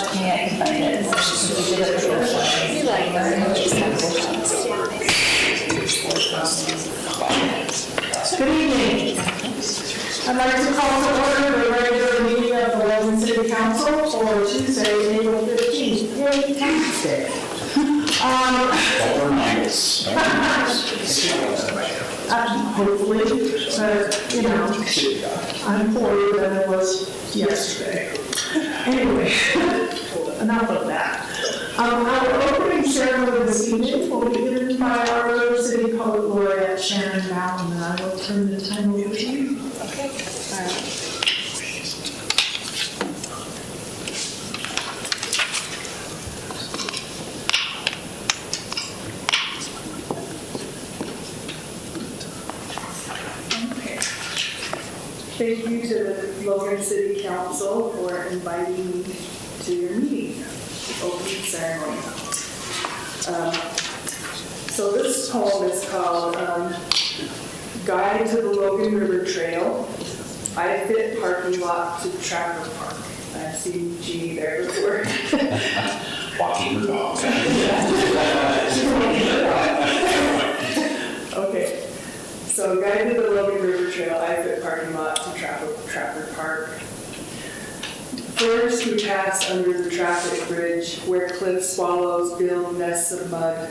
can't budget. We like Good evening. I'd like to call to order the regular meeting of the Logan City Council for Tuesday, April 15th. Yay, tax day. Hopefully, you know, I'm poorer than it was yesterday. Anyway, enough of that. Our opening ceremony this evening will be given by our City Poet Laureate Shannon Mountain, and I will turn the time over to you. Okay. All right. Thank you to the Logan City Council for inviting me to your meeting, opening ceremony. So this poem is called Guide to the Logan River Trail, I Fit Parking Lot to Trapper Park. I've seen Jeannie there before. Walking the dog. Okay. So Guide to the Logan River Trail, I Fit Parking Lot to Trapper Park. First, we pass under the traffic bridge where cliff swallows build nests of mud.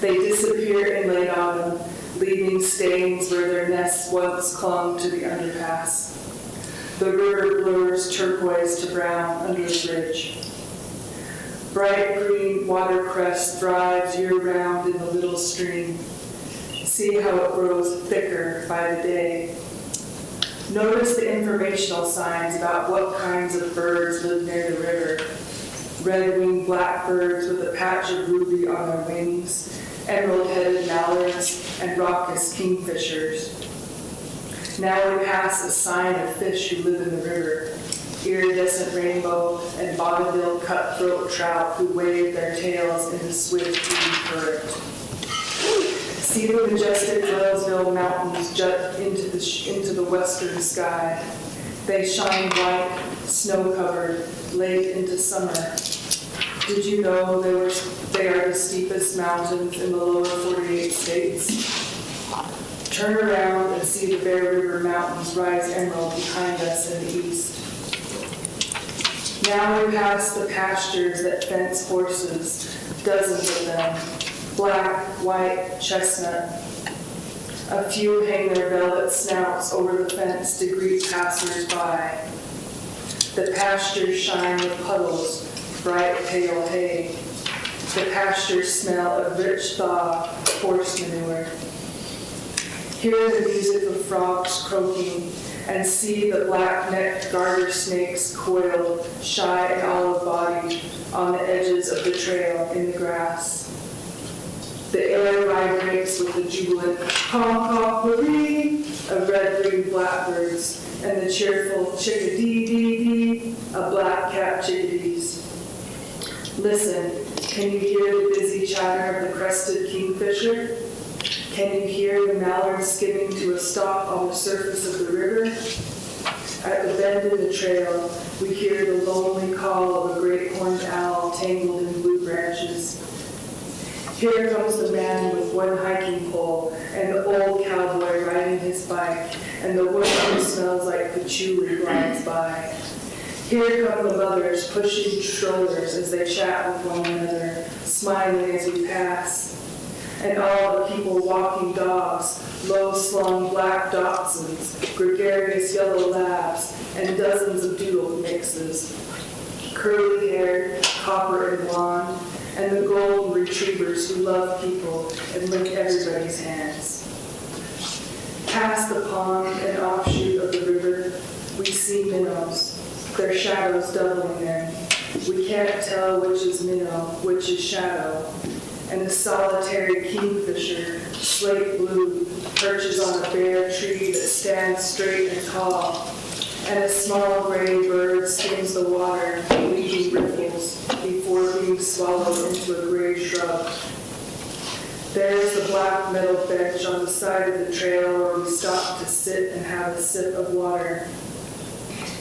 They disappear in late autumn, leaving stains where their nests once clung to the underpass. The river blurs turquoise to brown under the bridge. Bright green watercress thrives year-round in the little stream. See how it grows thicker by the day. Notice the informational signs about what kinds of birds live near the river. Red-winged blackbirds with a patch of ruby on their wings, emerald-headed mallards, and raucous kingfishers. Now we pass a sign of fish who live in the river, iridescent rainbow and bonneville cutthroat trout who wave their tails in the swift current. See the majestic Roseville Mountains jut into the western sky. They shine white, snow-covered, late into summer. Did you know they are the steepest mountains in the lower 48 states? Turn around and see the Bear River Mountains rise emerald behind us in the east. Now we pass the pastures that fence horses, dozens of them. Black, white, chestnut. A few hang their velvet snouts over the fence to greet passers-by. The pastures shine with puddles, bright pale hay. The pastures smell of rich thaw, horse manure. Hear the music of frogs croaking and see the black-necked garter snakes coiled, shy and olive-bodied, on the edges of the trail in the grass. The air vibrates with the jubilant caw-caw-paree of red-winged blackbirds and the cheerful chickadee-dee-dee of black-capped chickadees. Listen, can you hear the busy chatter of the crested kingfisher? Can you hear the mallard skimming to a stop on the surface of the river? At the bend in the trail, we hear the lonely call of a great horned owl tangled in blue branches. Here comes the man with one hiking pole and the old cowboy riding his bike, and the woman who smells like patchouli glides by. Here come the mothers pushing strollers as they chat with one another, smiling as we pass. And all the people walking dogs, low-slung black dachshunds, gregarious yellow labs, and dozens of doodle mixes. Curly-haired, copper and blonde, and the golden retrievers who love people and lick everybody's hands. Past the pond and offshoot of the river, we see minnows, their shadows doubling them. We can't tell which is minnow, which is shadow. And the solitary kingfisher, slate blue, perches on a bare tree that stands straight and tall. And a small gray bird skims the water, leaving ripples before being swallowed into a gray shrub. There's the black metal bench on the side of the trail where we stop to sit and have a sip of water.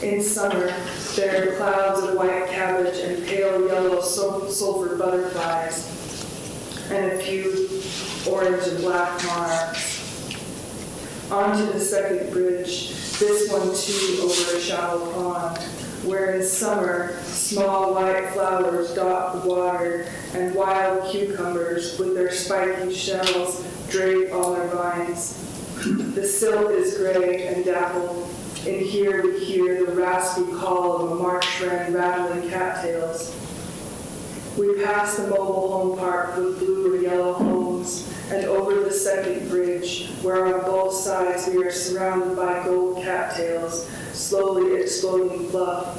In summer, there are clouds of white cabbage, and pale yellow sulfur butterflies, and a few orange and black monarchs. Onto the second bridge, this one too over a shallow pond, where in summer, small white flowers dot the water, and wild cucumbers with their spiky shells drape all their vines. The silt is gray and dappled. In here we hear the raspy call of a marsh wren rattling cattails. We pass the mobile home park with blue and yellow homes, and over the second bridge, where on both sides we are surrounded by gold cattails, slowly exploding fluff.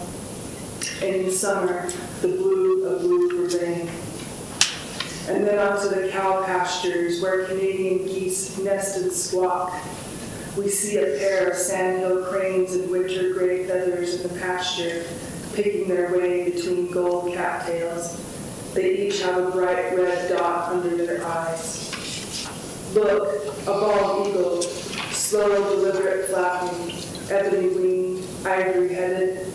And in summer, the blue of blue vervain. And then onto the cow pastures, where Canadian geese nest and squawk. We see a pair of sandhill cranes in winter gray feathers in the pasture, picking their way between gold cattails. They each have a bright red dot under their eyes. Look, a bald eagle, slow, deliberate flapping, ebony winged, ivory headed.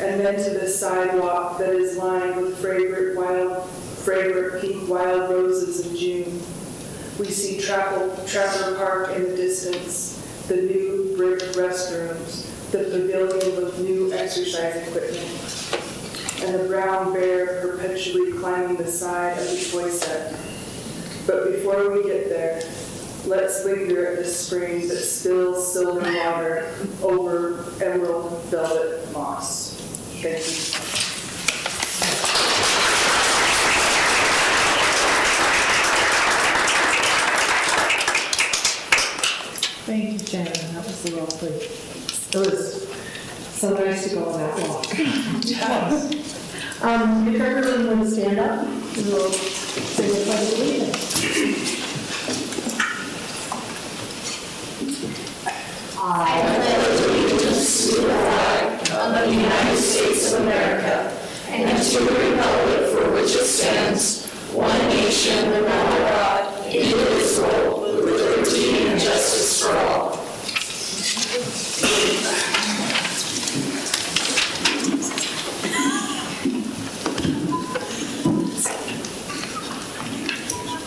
And then to the sidewalk that is lined with fragrant pink wild roses in June. We see Trapper Park in the distance, the new brick restrooms, the pavilion with new exercise equipment, and a brown bear perpetually climbing the side of the toy set. But before we get there, let's linger at the spring that spills silver water over emerald velvet moss. Thank you. Thank you, Shannon, that was lovely. It was So nice to go on that walk. If everyone would stand up, we'll say the pledge of allegiance. I pledge allegiance to the flag of the United States of America and to the republic for which it stands, one nation under God, indivisible, with liberty and justice for all.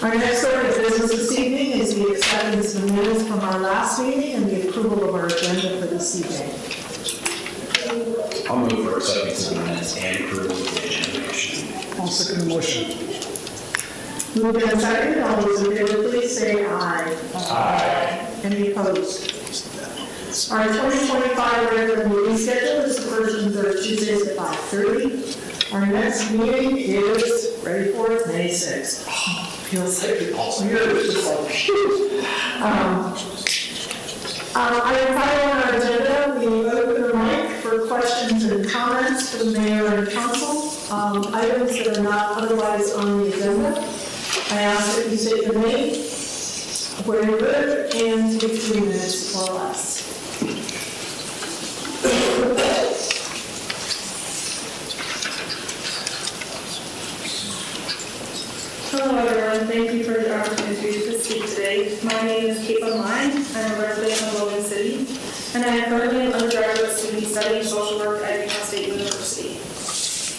Our next order of business this evening is the acceptance of minutes from our last meeting and the approval of our agenda for this evening. I'll move for acceptance of the minutes and approval of the agenda. I'll second the motion. Moved and seconded, all those in favor, please say aye. Aye. Any opposed? Our 2025 regular meeting schedule is the first and third Tuesdays at 5:30. Our next meeting is, ready for it, May 6th. Feels like you're just like, phew. Item 5 on our agenda, we open the mic for questions and comments for the mayor and council. Items that are not otherwise on the agenda. I ask that you state your name, where you live, and take 3 minutes or less. Hello everyone, thank you for the opportunity to speak today. My name is Caitlin Line. I'm a resident of Logan City, and I am currently an undergraduate student studying social work at Utah State University.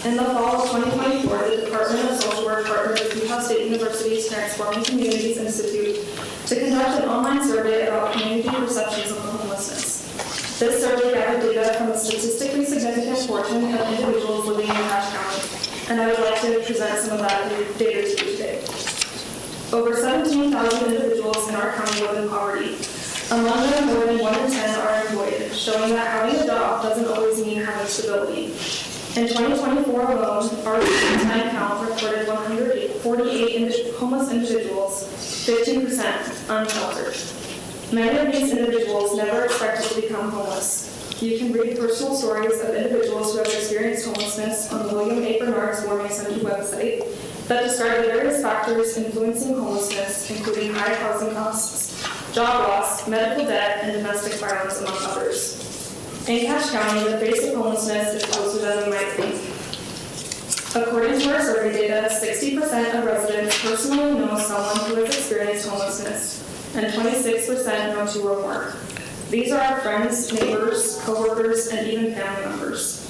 In the fall of 2024, the Department of Social Work partnered with Utah State University's Transforming Communities Institute to conduct an online survey about community perceptions of homelessness. This survey gathered data from a statistically significant portion of individuals living in Cache County, and I would like to present some of that data to you today. Over 17,000 individuals in our county live in poverty. Among them, more than 1 in 10 are employed, showing that having a job doesn't always mean having stability. In 2024 alone, our recent count recorded 148 homeless individuals, 15% unsheltered. Many of these individuals never expected to become homeless. You can read personal stories of individuals who have experienced homelessness on the William A. Bernard's Warming Center website that describe the various factors influencing homelessness, including high housing costs, job loss, medical debt, and domestic violence, among others. In Cache County, the face of homelessness is closer than we might think. According to our survey data, 60% of residents personally know someone who has experienced homelessness, and 26% know 2 or more. These are our friends, neighbors, coworkers, and even family members.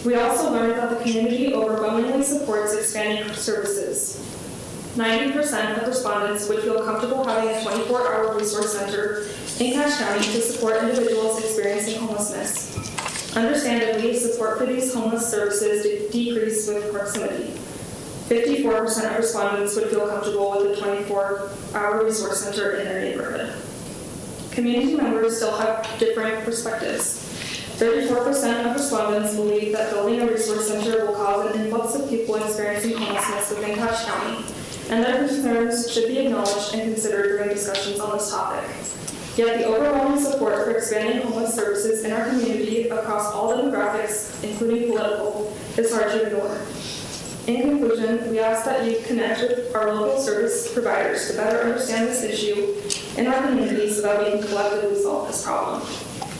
We also learned that the community overwhelmingly supports expanding services. 90% of respondents would feel comfortable having a 24-hour resource center in Cache County to support individuals experiencing homelessness. Understandably, support for these homeless services decreased with proximity. 54% of respondents would feel comfortable with a 24-hour resource center in their neighborhood. Community members still have different perspectives. 34% of respondents believe that building a resource center will cause an influx of people experiencing homelessness within Cache County, and their concerns should be acknowledged and considered during discussions on this topic. Yet the overwhelming support for expanding homeless services in our community across all demographics, including political, is hard to ignore. In conclusion, we ask that you connect with our local service providers to better understand this issue in our community so that we can collectively solve this problem.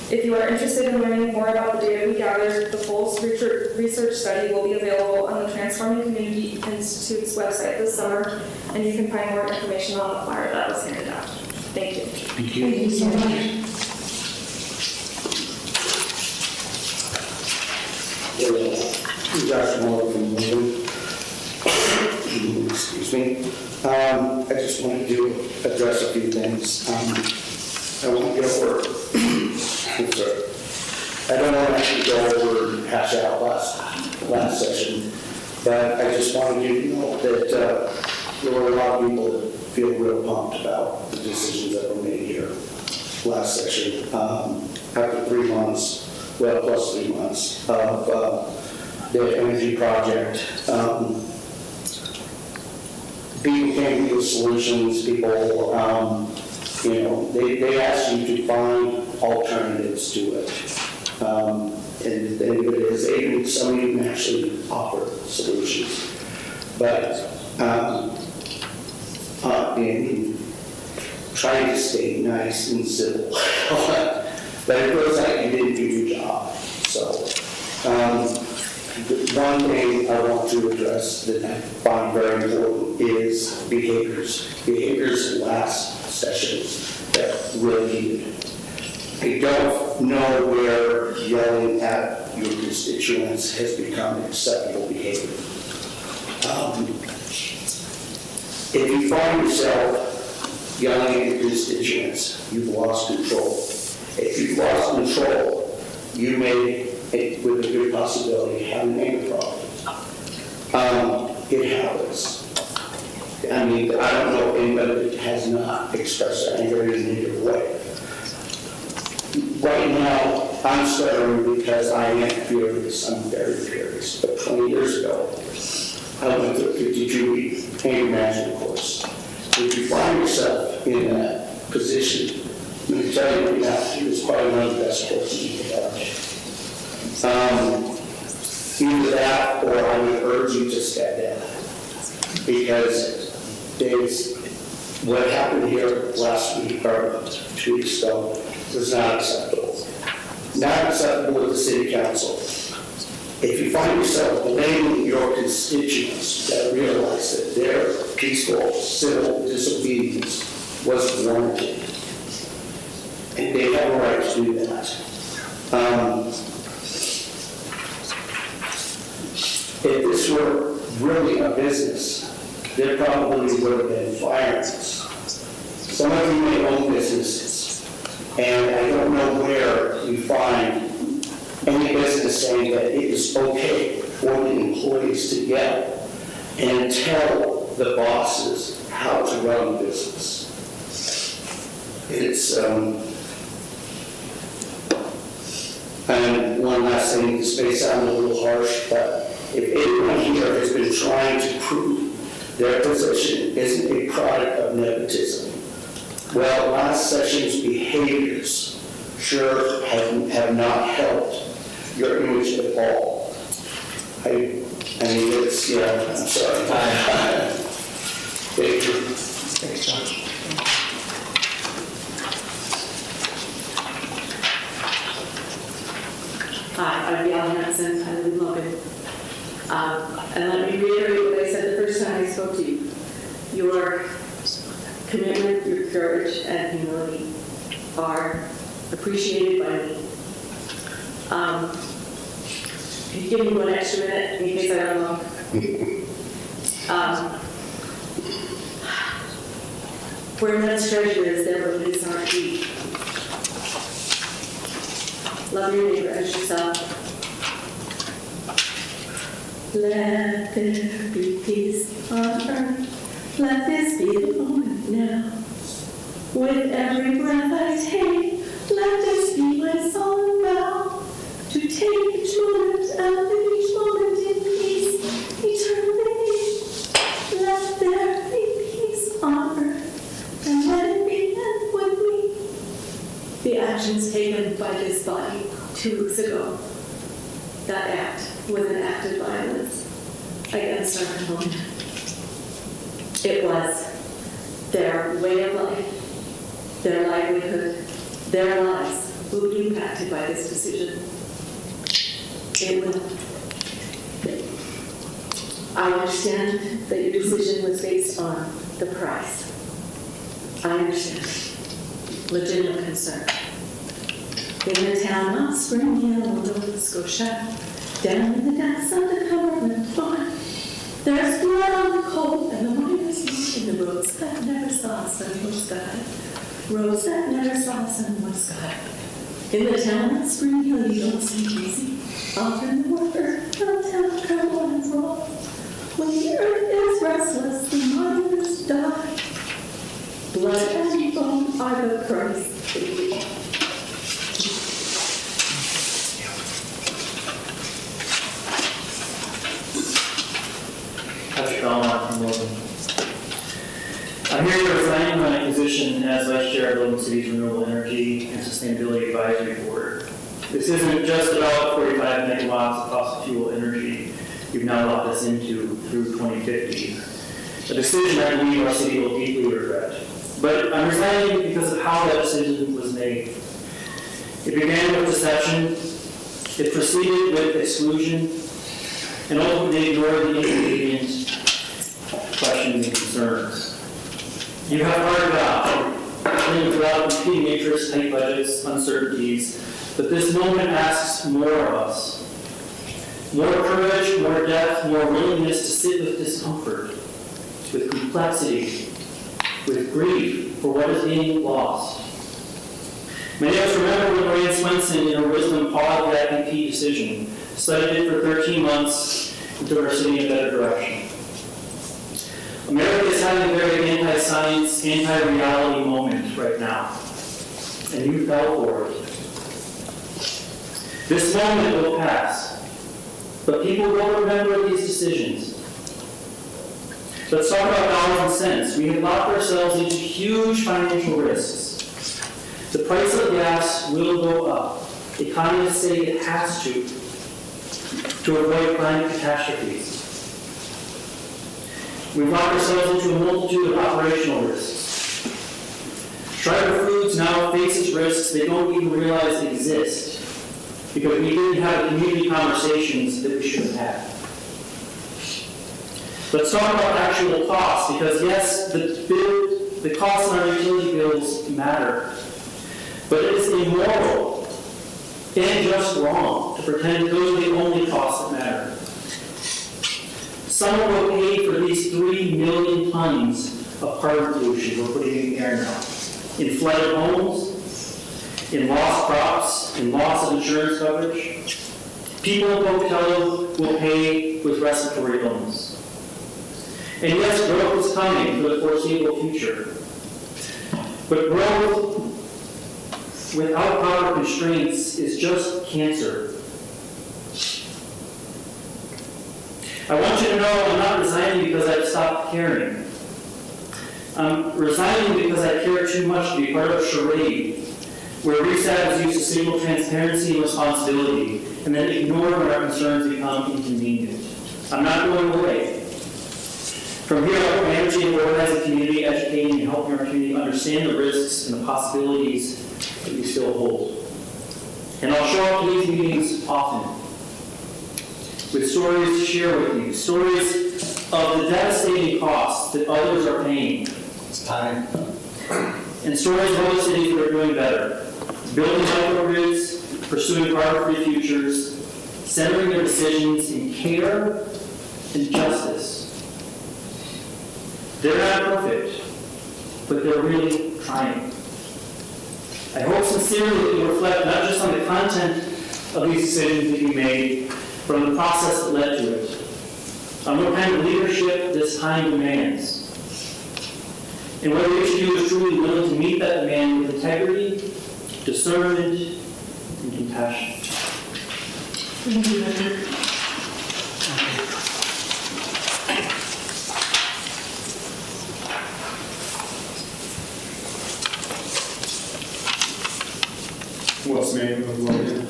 If you are interested in learning more about the data we gathered, the full research study will be available on the Transforming Community Institute's website this summer, and you can find more information on the flyer that was handed out. Thank you. Thank you. Thank you so much. Josh Moore from Logan. Excuse me. I just wanted to address a few things. I won't go over. I don't want to actually go over and hash out last session, but I just wanted you to know that there were a lot of people that feel real pumped about the decisions that were made here last session. After 3 months, well, plus 3 months of the energy project, people came with solutions. People, they asked you to find alternatives to it. And it is able, some of you can actually offer solutions. But in trying to stay nice and civil, but it feels like you didn't do your job. So one thing I want to address that I find very important is behaviors. Behaviors in last sessions that really needed. I don't know where yelling at your constituents has become acceptable behavior. If you find yourself yelling at your constituents, you've lost control. If you've lost control, you may, with a good possibility, have an anger problem. It happens. I mean, I don't know anybody that has not expressed anger in a negative way. Right now, I'm stuttering because I am furious. I'm very furious. But 20 years ago, I went through a 52-week anger management course. If you find yourself in that position, let me tell you right now, it was probably one of the best courses you could have. Either that, or I would urge you to step down. Because what happened here last week, or 2 weeks ago, was not acceptable. Not acceptable with the city council. If you find yourself blaming your constituents that realize that their peaceful, civil disobedience was warranted, and they have a right to do that. If this were really a business, there probably would have been firings. Some of you may own businesses, and I don't know where you find any business saying that it is okay for the employees to yell and tell the bosses how to run the business. It's, and one last thing, this may sound a little harsh, but if anyone here has been trying to prove their position isn't a product of nepotism, well, last session's behaviors sure have not helped your image at all. I mean, it's, yeah, I'm sorry. Thank you. Thanks, Josh. Hi, I'm Alan Hudson. I live in Logan. And let me reiterate what I said the first time I spoke to you. Your commitment, your courage, and humility are appreciated by me. If you give me 1 extra minute, in case I don't know. Where men's treasure is, there will be our feet. Love your neighbor as yourself. Let there be peace on earth. Let this be the moment now. With every breath I take, let this be my song now. To take each moment and live each moment in peace, eternally. Let there be peace on earth, and let it begin with me. The actions taken by this body 2 weeks ago, that act was an act of violence against our opponent. It was their way of life, their livelihood, their lives will be impacted by this decision. It will. I understand that your decision was based on the price. I understand. Legitimate concern. In the town of Spring Hill, Nova Scotia, down in the depths of the Cumberland Farm, there's blood on the cold and the wine is not in the roads that never saw a sun or sky. Roads that never saw a sun or sky. In the town of Spring Hill, you don't seem easy. Often the worker will tell Caroline's wrong. When the earth is restless, the miners die. Blood and bone are the price they pay. Patrick Almont from Logan. I'm here to resign my position as Vice Chair of Logan City's Renewable Energy and Sustainability Advisory Board. This isn't just about 45 megawatts of fossil fuel energy you've now locked us into through 2050. A decision I believe our city will deeply regret. But I'm resigning because of how that decision was made. It began with deception, it proceeded with exclusion, and ultimately ignored the inconvenient questions and concerns. You have hard out, living throughout competing interests, tight budgets, uncertainties, but this moment asks more of us. More courage, more depth, more willingness to sit with discomfort, with complexity, with grief for what is being lost. Many of us remember when Lorraine Swenson, in her wisdom, paused the IPP decision, studied it for 13 months, and took our city in a better direction. America is having a very anti-science, anti-reality moment right now, and you fell for it. This moment will pass, but people will remember these decisions. Let's talk about dollars and cents. We have locked ourselves into huge financial risks. The price of gas will go up. Economists say it has to avoid climate catastrophes. We've locked ourselves into a multitude of operational risks. Schreiber Foods now faces risks they don't even realize exist because we didn't have the community conversations that we should have had. Let's talk about actual costs, because yes, the costs on our utility bills matter, but it is immoral and just wrong to pretend those are the only costs that matter. Someone will pay for these 3 million tons of carbon pollution we're putting in the air now. In flooded homes, in lost crops, in loss of insurance coverage. People in Pocatello will pay with respiratory illness. And yes, growth is coming for the foreseeable future. But growth without proper constraints is just cancer. I want you to know I'm not resigning because I've stopped caring. I'm resigning because I care too much to be part of a charade where reset is used to signal transparency and responsibility and then ignore when our concerns become inconvenient. I'm not going away. From here, I'll put my energy into organizing community, educating, and helping our community understand the risks and the possibilities that we still hold. And I'll show up to these meetings often with stories to share with you, stories of the devastating costs that others are paying. It's time. And stories of other cities that are doing better, building microgrids, pursuing carbon-free futures, centering their decisions in care and justice. They're not perfect, but they're really trying. I hope sincerely that you reflect not just on the content of these decisions that you made, but on the process that led to it, on what kind of leadership this time demands, and whether each of you is truly willing to meet that demand with integrity, discernment, and compassion. Thank you, Richard. What's the name of Logan?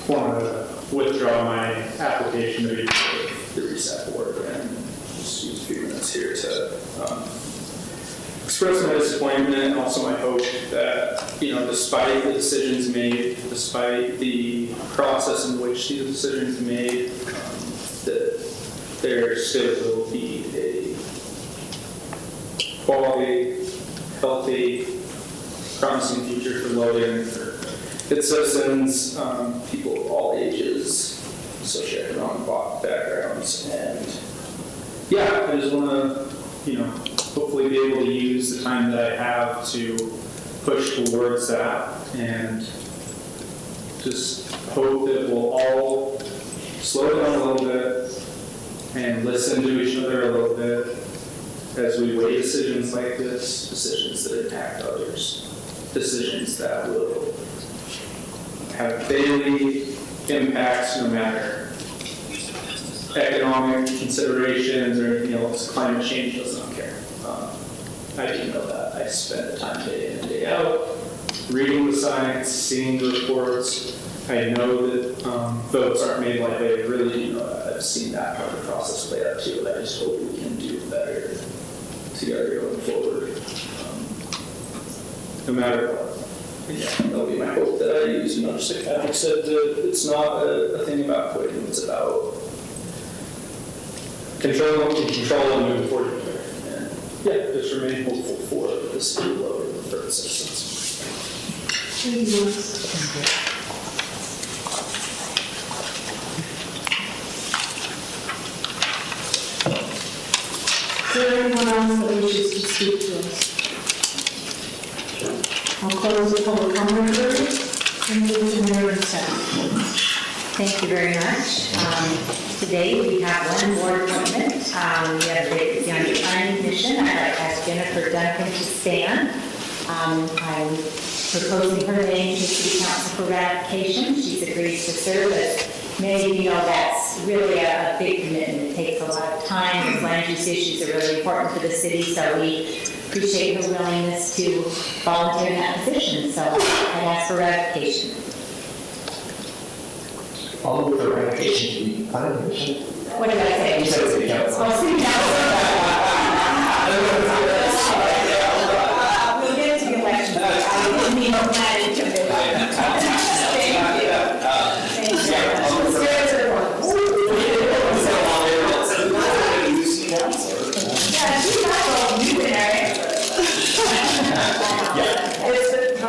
Want to withdraw my application to be the reset board and just use a few minutes here to express my disappointment and also my hope that, despite the decisions made, despite the process in which these decisions are made, that there still will be a quality, healthy, promising future for Logan, for its citizens, people of all ages, socioeconomic backgrounds, and yeah, I just want to, hopefully be able to use the time that I have to push towards that, and just hope that we'll all slow down a little bit and listen to each other a little bit as we weigh decisions like this, decisions that impact others, decisions that will have daily impacts no matter economic considerations or anything else. Climate change does not care. I do know that. I spend time day in and day out reading the science, seeing the reports. I know that votes aren't made like they really do know that. I've seen that part of the process play out too. I just hope we can do better together going forward, no matter what. Yeah, that'll be my hope that I use. Just like Patrick said, it's not a thing about quitting. It's about control and moving forward. And yeah, just remain hopeful for the city of Logan and for its citizens. Thank you. Is there anyone else that wishes to speak to us? I'll close the public comment period and move to mayor and staff. Thank you very much. Today we have one board appointment. We have the vacancy on the planning commission. I'd like to ask Jennifer Duncan to stand. I'm proposing her name to city council for ratification. She's agreed to serve as. Many of you know that's really a big commitment. It takes a lot of time. These land use issues are really important for the city, so we appreciate her willingness to volunteer in that position. So I'd ask for ratification. I'll move the ratification to the planning commission. What did I say? You said city council. Oh, city council. We'll get to the election. I didn't mean to plan it to be. Thank you.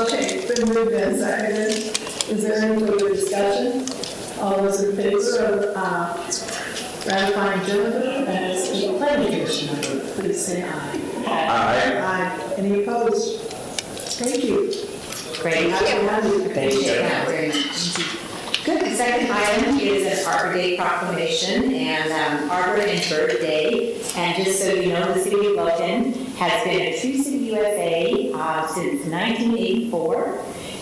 It's been moved and seconded. Is there any further discussion? All those in favor of ratifying Jennifer as the planning commission member, please say aye. Aye. Aye. Any opposed? Thank you. Great. Appreciate that very much. Good. The second item is an Arbor Day proclamation and Arbor and Bird Day. And just so you know, the city of Logan has been a Tree City USA since 1984.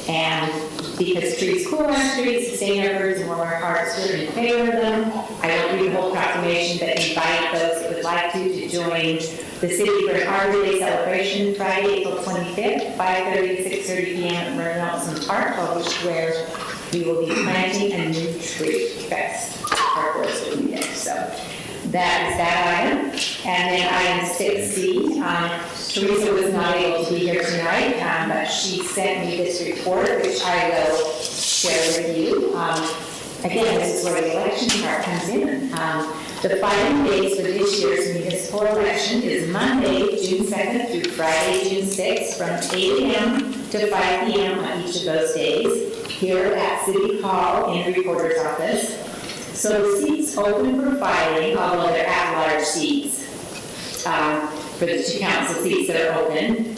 And because trees cool our streets, sustain our birds, and warm our hearts, we're in favor of them. I won't read the whole proclamation, but invite those that would like to join the city for an Arbor Day celebration Friday, April 25th, 5:30 to 6:30 p.m. at Murray Nelson Park, where we will be planting a new tree. Fest. Our boards will be there. So that is that item. And then item 6C, Teresa was not able to be here tonight, but she sent me this report, which I will share with you. Again, this is where the election part comes in. The filing dates for this year's municipal election is Monday, June 2nd through Friday, June 6th, from 8 a.m. to 5 p.m. on each of those days here at City Hall in the recorder's office. So the seats open for filing, although they're at-large seats for the 2 council seats that are open.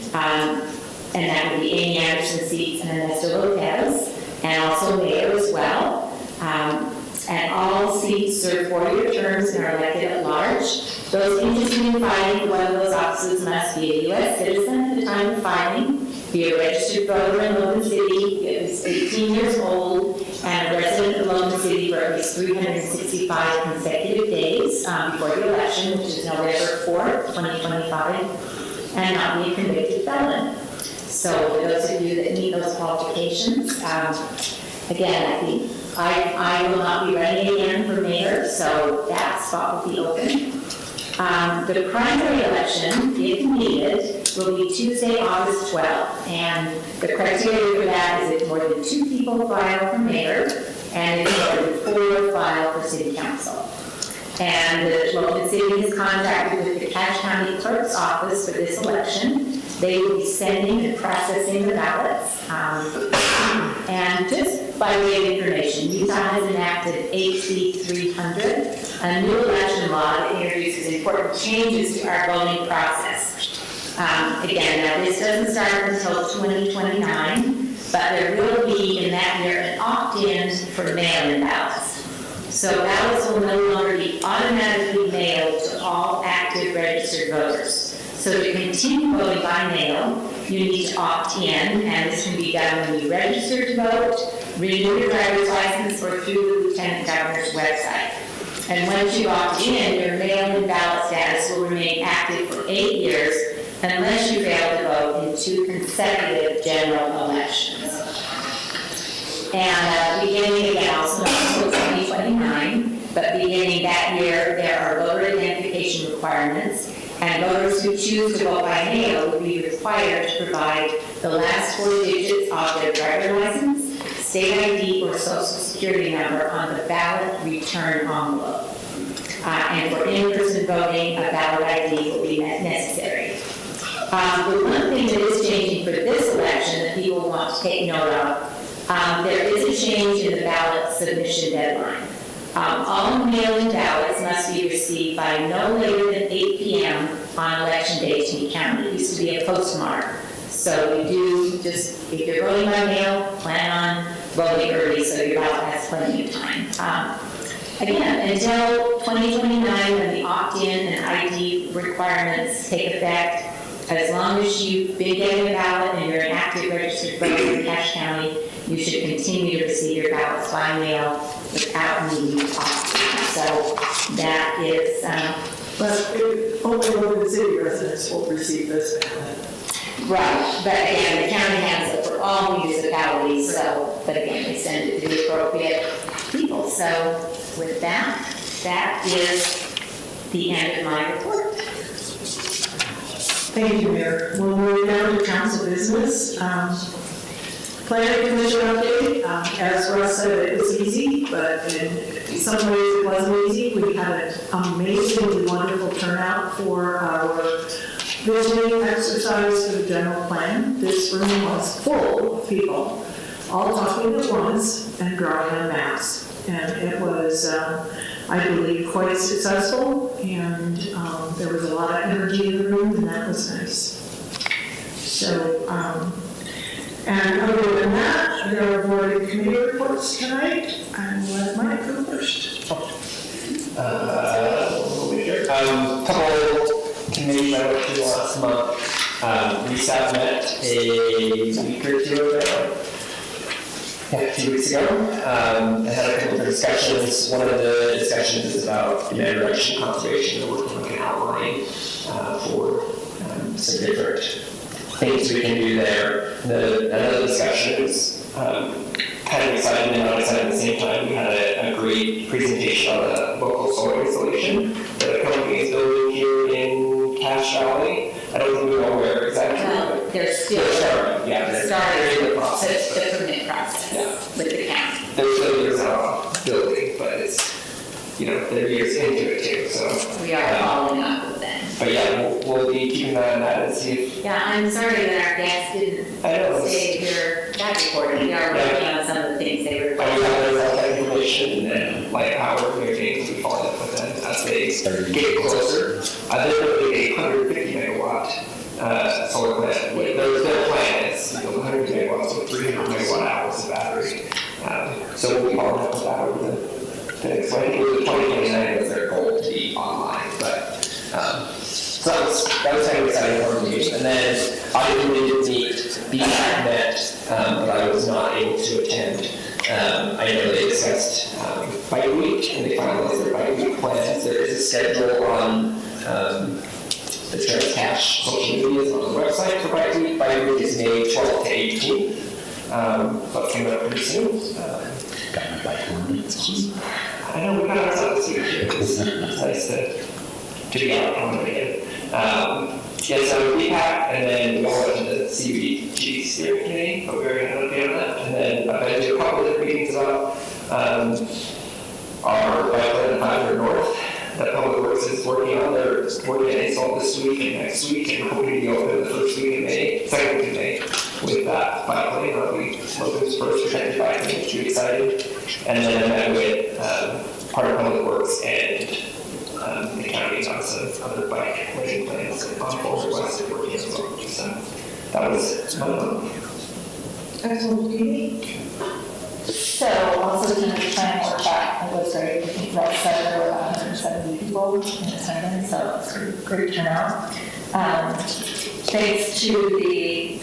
And that would be Amy Anderson seats and Ernesto Lopez, and also mayor as well. And all seats serve 4-year terms and are elected at large. Those interested in filing for one of those offices must be a U.S. citizen at the time of filing, be a registered voter in Logan City, at least 18 years old, and a resident of Logan City for at least 365 consecutive days before the election, which is November 4th, 2025, and not be a convicted felon. So for those of you that meet those qualifications, again, I think I will not be running again for mayor, so that spot will be open. The primary election, if needed, will be Tuesday, August 12th. And the criteria for that is if more than 2 people file for mayor and if more than 4 file for city council. And the Logan City has contracted with the Cache County Clerk's Office for this election. They will be sending and processing the ballots. And just by way of information, Utah has enacted HB 300, a new election law that introduces important changes to our voting process. Again, now this doesn't start until 2029, but there will be in that year an opt-in for mail-in ballots. So ballots will no longer be automatically mailed to all active registered voters. So to continue voting by mail, you need to opt in, and this can be done when you register to vote, renew your driver's license, or through the Lieutenant Governor's website. And once you opt in, your mail-in ballot status will remain active for 8 years unless you fail to vote in 2 consecutive general elections. And beginning again, also not until 2029, but beginning that year, there are voter identification requirements, and voters who choose to vote by mail will be required to provide the last 4 digits of their driver's license, state ID, or social security number on the ballot return envelope. And for in-person voting, a ballot ID will be necessary. The one thing that is changing for this election that people want to take note of, there is a change in the ballot submission deadline. All mail-in ballots must be received by no later than 8 p.m. on election day to be counted. It used to be a postmark. So you do just, if you're voting by mail, plan on voting early so your ballot has plenty of time. Again, until 2029, when the opt-in and ID requirements take effect, as long as you've been getting a ballot and you're an active registered voter in Cache County, you should continue to receive your ballots by mail without needing to opt-in. So that is... But only Logan City residents will receive this ballot. Right, but again, the county has it for all municipalities, so, but again, they send it to the appropriate people. So with that, that is the end of my report. Thank you, Mayor. We'll move down to council business. Planning Commission update. As Russ said, it was easy, but in some ways it wasn't easy. We had an amazingly wonderful turnout for our visioning exercise for the general plan. This room was full of people, all talking at once and drawing on maps. And it was, I believe, quite successful, and there was a lot of energy in the room, and that was nice. So, and other than that, there are board and committee reports tonight. I'm going to let Mike go first. Couple committees I went to last month. We sat met a week or 2 ago. Yeah, 2 weeks ago. I had a couple of discussions. One of the discussions is about demand reduction conservation, and working on an outline for some different things we can do there. Another discussion is kind of exciting and not exciting at the same time. We had a great presentation on a local solar installation that a company is building here in Cache Valley. I don't think we know where exactly. They're still starting. Yeah, they're starting the process. The permit process with the county. They're still years out building, but it's, they're years into it too, so. We are following up with them. But yeah, we'll be keeping an eye on that and see if. Yeah, I'm sorry that our guests didn't I know. stay here that recorded. We are working on some of the things they were. I was having that information and then like how we're communicating, we follow up with them as they get closer. They're building a 150 megawatt solar plant. Their plan is 100 megawatts with 300 megawatt hours of battery. So we'll be following up with that over the next, so I think it was 2029 was their goal to be online, but so that was kind of exciting for me. And then I really did meet BPAC, but I was not able to attend. I know they discussed bike week and they finalized their bike week plans. There is a schedule on the Trans Cash social media on the website for bike week. Bike week is May 12th to 18th. So it's coming up pretty soon. Got my bike on. I know we got ourselves here. It's nice to be out on it again. Yeah, so BPAC, and then we all went to the CBG steering committee, but we were going to be on that. And then I've been to a couple of different meetings about our bike lane in 500 North that Public Works is working on. They're working on install this week and next week, and hoping to be open the first week in May, second week in May, with that bike lane. That'll be Logan's first protected bike lane, which is exciting. And then I met with part of Public Works and the county on some other bike lane plans on both west working as well. So that was fun. So also in the planning workshop, it was great. I think that said there were about 170 people in attendance, so it's a great turnout. Thanks to the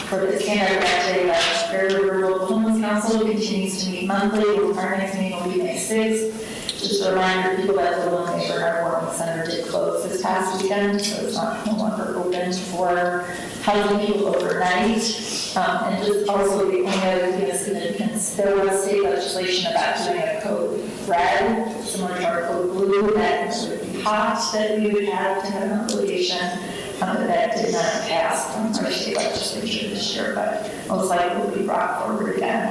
for the standard actually, Local Municipal Council continues to meet monthly. Our next meeting will be May 6th. Just a reminder, people that live on the our warming center did close this past weekend, so it's not no longer open for housing people overnight. And just also the only other thing is significance, there was state legislation about doing a code red, similar to our code blue, that would be hot, that we would have to have an obligation. That did not pass our state legislation this year, but most likely will be brought forward again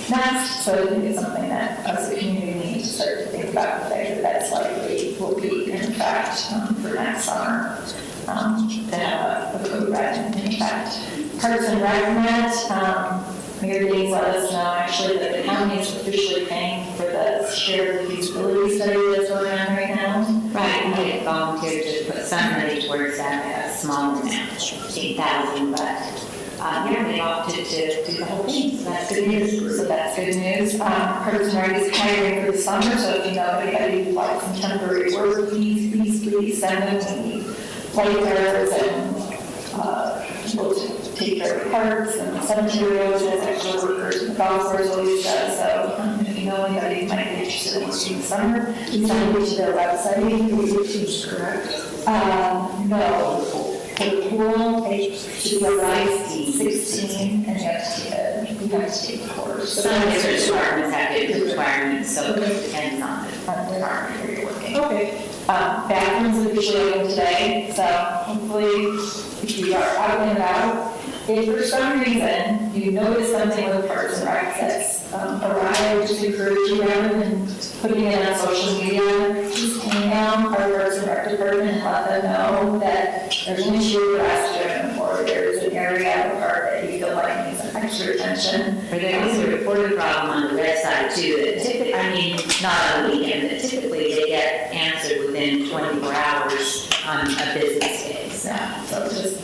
next. So I think it's something that as a community we need to start to think about the fact that that's likely will be in fact for next summer to have a code red in effect. Parks and Rec met. Mayor Days let us know actually that the county is officially paying for the shared feasibility study that's going on right now. Right, and they volunteered to put some money towards that, a small amount, 8,000, but yeah, they opted to do the whole thing, so that's good news. Parks and Rec is hiring for the summer, so if you know anybody who'd like some temporary work, please send them. We need lifeguards and people to take care of parks and cemetery roads as extra workers. The golf course always does, so if you know anybody who might be interested in working in the summer, you send them to their website. Correct? No. For the pool, it should be like 16, and you have to take the course. Some different departments have different requirements, so it depends on the department where you're working. Okay. Bathrooms officially open today, so hopefully if you are out and about, if for some reason you notice something with Parks and Rec that's arrived, just encourage you rather than putting it on social media, just email our Parks and Rec department and let them know that there's an issue with restroom or there's an area of the park that you feel like needs some extra attention. Or there is a reported problem on the red side too, that typically, I mean, not on the weekend, but typically they get answered within 24 hours on a business day, so. So just,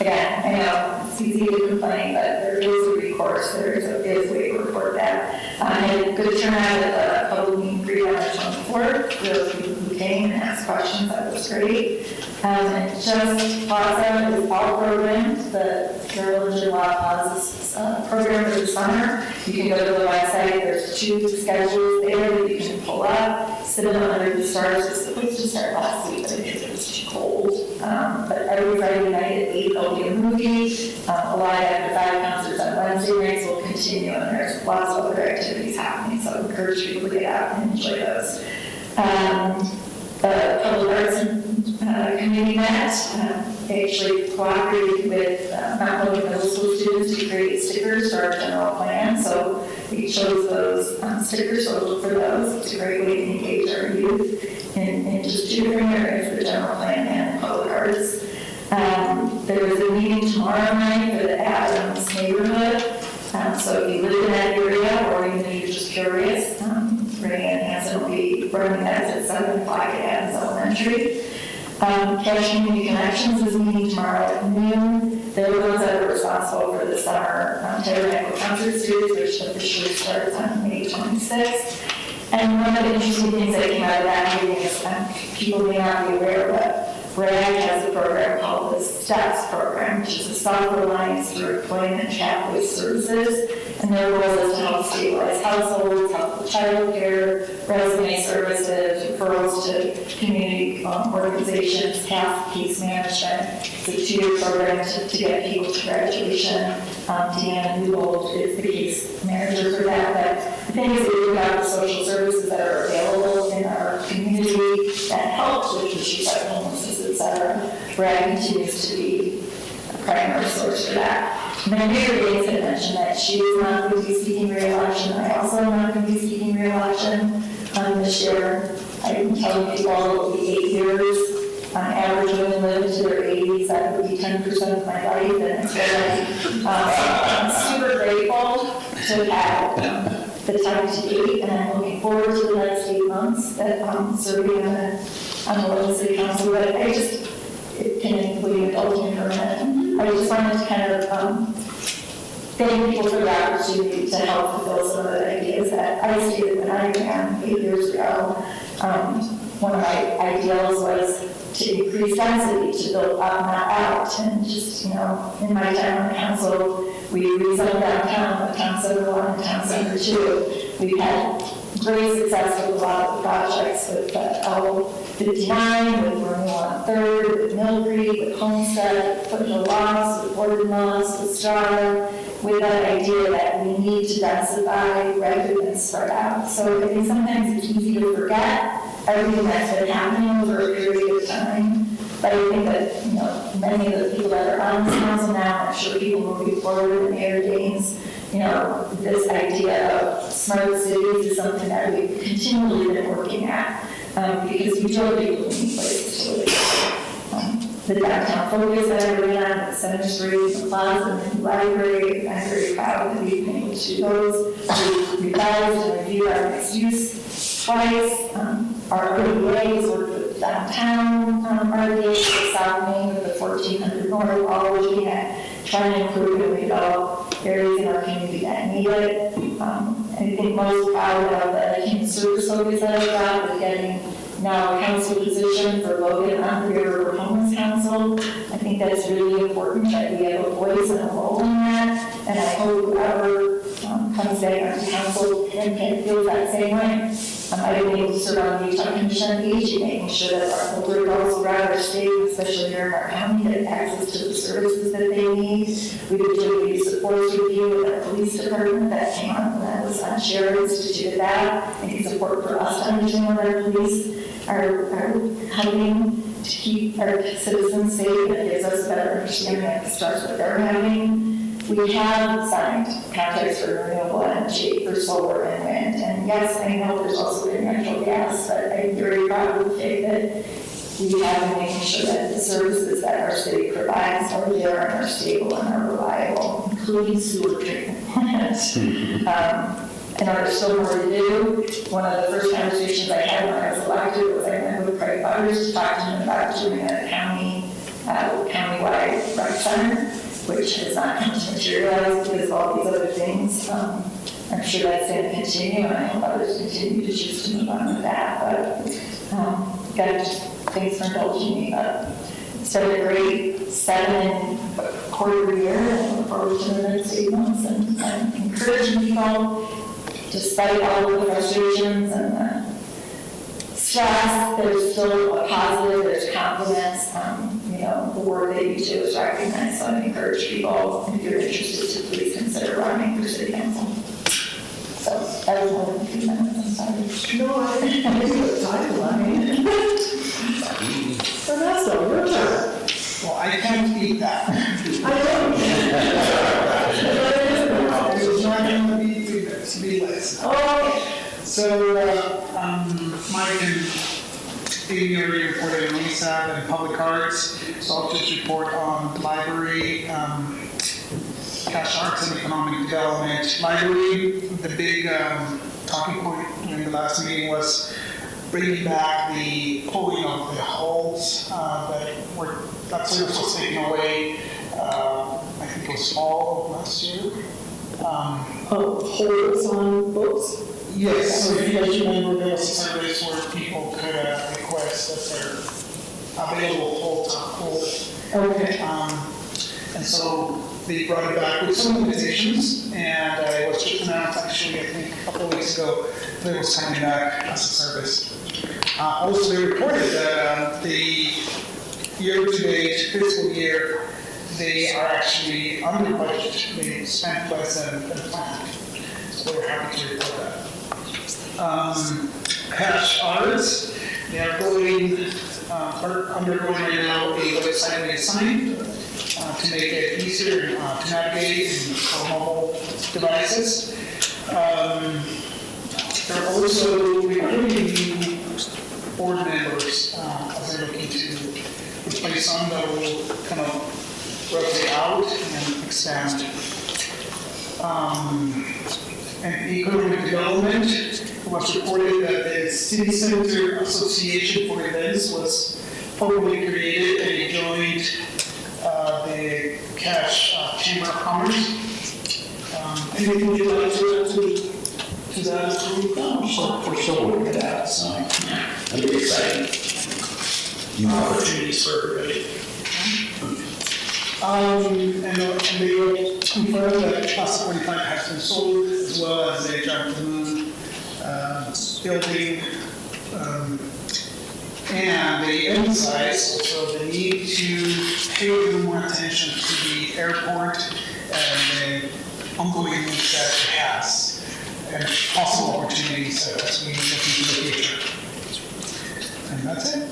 again, I know it's easy to complain, but there is a recourse, there is a way to report that. I had a good turnout at the public meeting greet on the 24th, those people who came and asked questions, that was great. And just Plaza is all programmed, the Carol and Law Plaza's program for the summer. You can go to the website, there's 2 schedules there that you can pull up, sit them under the stars. It was supposed to start last week, but it was too cold. But every Friday night at 8 there'll be a movie. A lot after 5 concerts on Wednesday nights will continue, and there's lots of other activities happening, so I encourage people to get out and enjoy those. The Public Arts Committee met. They actually cooperated with Mount Logan Middle School students to create stickers for our general plan, so we chose those stickers, so look for those. It's a great way to engage our youth. in just 2 different areas, the general plan and public arts. There is a meeting tomorrow night for the Adams neighborhood. So if you live in that area, or even if you're just curious, Ray and Hanson will be running that at 7 o'clock at Adams Elementary. Cash Community Connections is meeting tomorrow at noon. They're the ones that are responsible for the summer Tabernacle Concert Series, which officially starts on May 26th. And one of the interesting things that came out of that meeting is people may not be aware, but RAG has a program called the STEPS program, which is the Self-Reliance Through Employment Pathway Services. And their goal is to help stabilize households, help with child care, resume services, referrals to community organizations, task case management. It's a 2-year program to get people to graduation. Deanna Newbold is the case manager for that. But the thing is, we have the social services that are available in our community that help with issues like homelessness, et cetera. RAG continues to be a primary source for that. And then Mary Gates had mentioned that she is not going to be seeking re-election. I also am not going to be seeking re-election this year. I'm telling people it will be 8 years. On average, women live to their 80s. That would be 10% of my life. And so I'm super grateful to have the time to date, and I'm looking forward to the next 8 months that I'm serving on the Logan City Council. But I just, it can include indulging for a minute. I just wanted to kind of thank people for the opportunity to help fulfill some of the ideas that I stated when I began 8 years ago. One of my ideals was to increase density, to build up, not out. And just, in my time on the council, we rezoned downtown, the Town Center 1 and Town Center 2. We've had great success with a lot of the projects with L59, with Romeo on 3rd, with Mill Creek, with Homestead, Foothill Loss, with Borden Loss, with Strata, with that idea that we need to densify rather than spread out. So I think sometimes it's easy to forget everything that's been happening over a period of time. But I think that, many of the people that are on this council now, I'm sure people moving forward in Mayor Danes, this idea of smart cities is something that we've continually been working at, because we do people need places to live. The downtown focus that I ran on, the Center Street, the Plaza, and the library, I'm very proud that we've been able to do those. We revised and reviewed our mixed use twice. Our RDAs worked with downtown RDA, South Main with the 1400 North, all looking at trying to improve and redevelop areas in our community that need it. I think most proud of the human service focus that I got with getting now a council position for Logan on the River Homeless Council. I think that's really important that we have a voice and a role in that. And I hope whoever comes back on council and feels that same way. I've been able to serve on the Utah Commission on Aging, making sure that our older adults around our state, especially here in our county, get access to the services that they need. We did do a support review with our police department that came on when I was on Sharon instituted that. I think it's important for us to understand what our police are helping to keep our citizens safe, and it gives us a better understanding of the stress that they're having. We have signed contracts for renewable energy for solar and wind, and yes, I know there's also been natural gas, but I'm very proud of the fact that we have been making sure that the services that our city provides are there and are stable and are reliable, including sewer treatment plants. I know there's still more to do. One of the first conversations I had when I was elected was I met with Craig Butters to talk to him about doing a countywide rec center, which has not come to materialize because of all these other things. I'm sure that's going to continue, and I hope others continue to choose to move on with that. But thanks for indulging me. Started a great 7.25 year, and look forward to the next 8 months. And I'm encouraging people, despite all of the frustrations and the stress, there's still a positive, there's compliments. The work that you do is recognized, so I encourage people, if you're interested, to please consider running for city council. So that was more than a few minutes, I'm sorry. No, I think it's a timeline. So that's all your turn. Well, I can't beat that. I don't. There's not going to be 3 minutes, be less. Okay. So, Mike and Amy already reported on Lisa and public arts, so I'll just report on library, cash arts and economic development. Library, the big talking point in the last meeting was bringing back the pulling of the halls that service was taken away, I think it was fall of last year. Holes on books? Yes, so if you guys remember, there was a service where people could request that they're available hold. Okay. And so they brought it back with some limitations, and it was just announced actually, I think, a couple of weeks ago, that it was coming back as a service. Also, they reported that the year-to-date fiscal year, they are actually under budget. They spent less than planned. So we're happy to report that. Cash arts, they are undergoing right now a website redesign to make it easier to navigate for mobile devices. They're also recruiting new board members as they're looking to replace some that will kind of rotate out and expand. And economic development, it was reported that the City Center Association for Events was formally created and joined the Cash Chamber of Commerce. Anything you'd like to add to that? We're still working it out, so it'll be exciting. New opportunities for everybody. And they will confirm that Class 45 has been sold, as well as the Drive to the Moon building. And they emphasize also the need to pay a little more attention to the airport and the ongoing needs that it has, and possible opportunities as we look into the future. And that's it.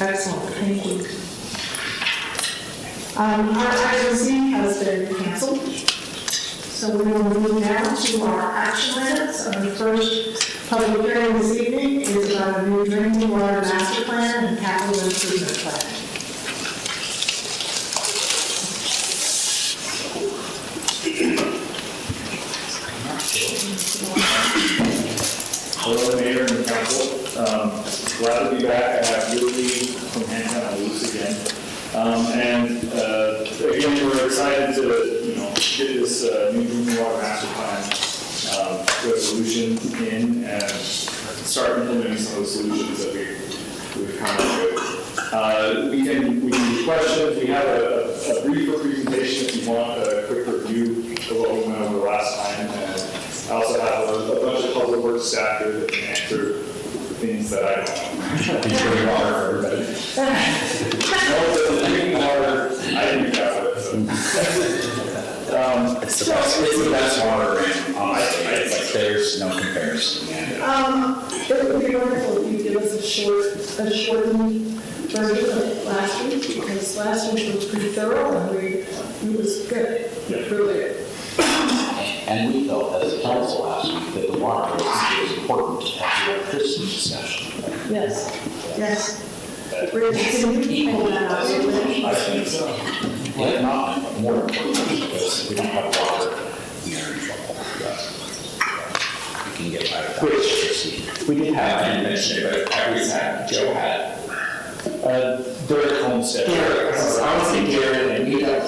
Excellent, thank you. Our item C has been canceled. So we will move now to our action items. Our first public hearing this evening is about a new drinking water master plan and capital improvement plan. Hello, Mayor and Council. Glad to be back. I have Lily from Hancock and Luce again. Again, we're excited to, get this new drinking water master plan resolution in and start implementing some of the solutions that we've come up with. We can do questions. We have a briefer presentation if you want a quick review of what we went over last time. And I also have a bunch of public works staff here that can answer things that I don't know. Drinking water for everybody. No, the drinking water, I didn't cover it. It's the best water brand, honestly. It's like there's no comparison. It would be wonderful if you give us a shortened version of it last week, because last week was pretty thorough and it was good, really good. And we felt as a council last week that the water was important as the electricity discussion. Yes. We're considering people that are. I think so. Well, if not, more important, because if we don't have water, we are in trouble. We can get by without electricity. We did have, I didn't mention it, but Joe had Derek Homestead. Derek, I was thinking Derek, and he got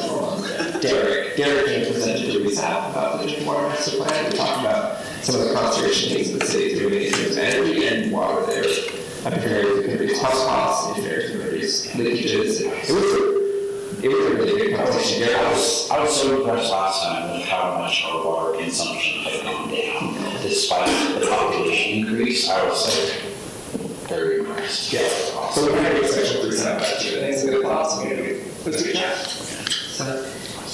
Derek came to present to Louis about the drinking water master plan. We talked about some of the conservation things the city is doing in terms of energy and water there. Up in areas that could reduce hotspots, in areas that could reduce leakages. It was a really big conversation. I was so impressed last time with how much our water consumption had gone down. Despite the population increase, I was like very impressed. Yeah. So we're going to get section 3 sent back to you. Thanks for the thoughts. Let's do that. So,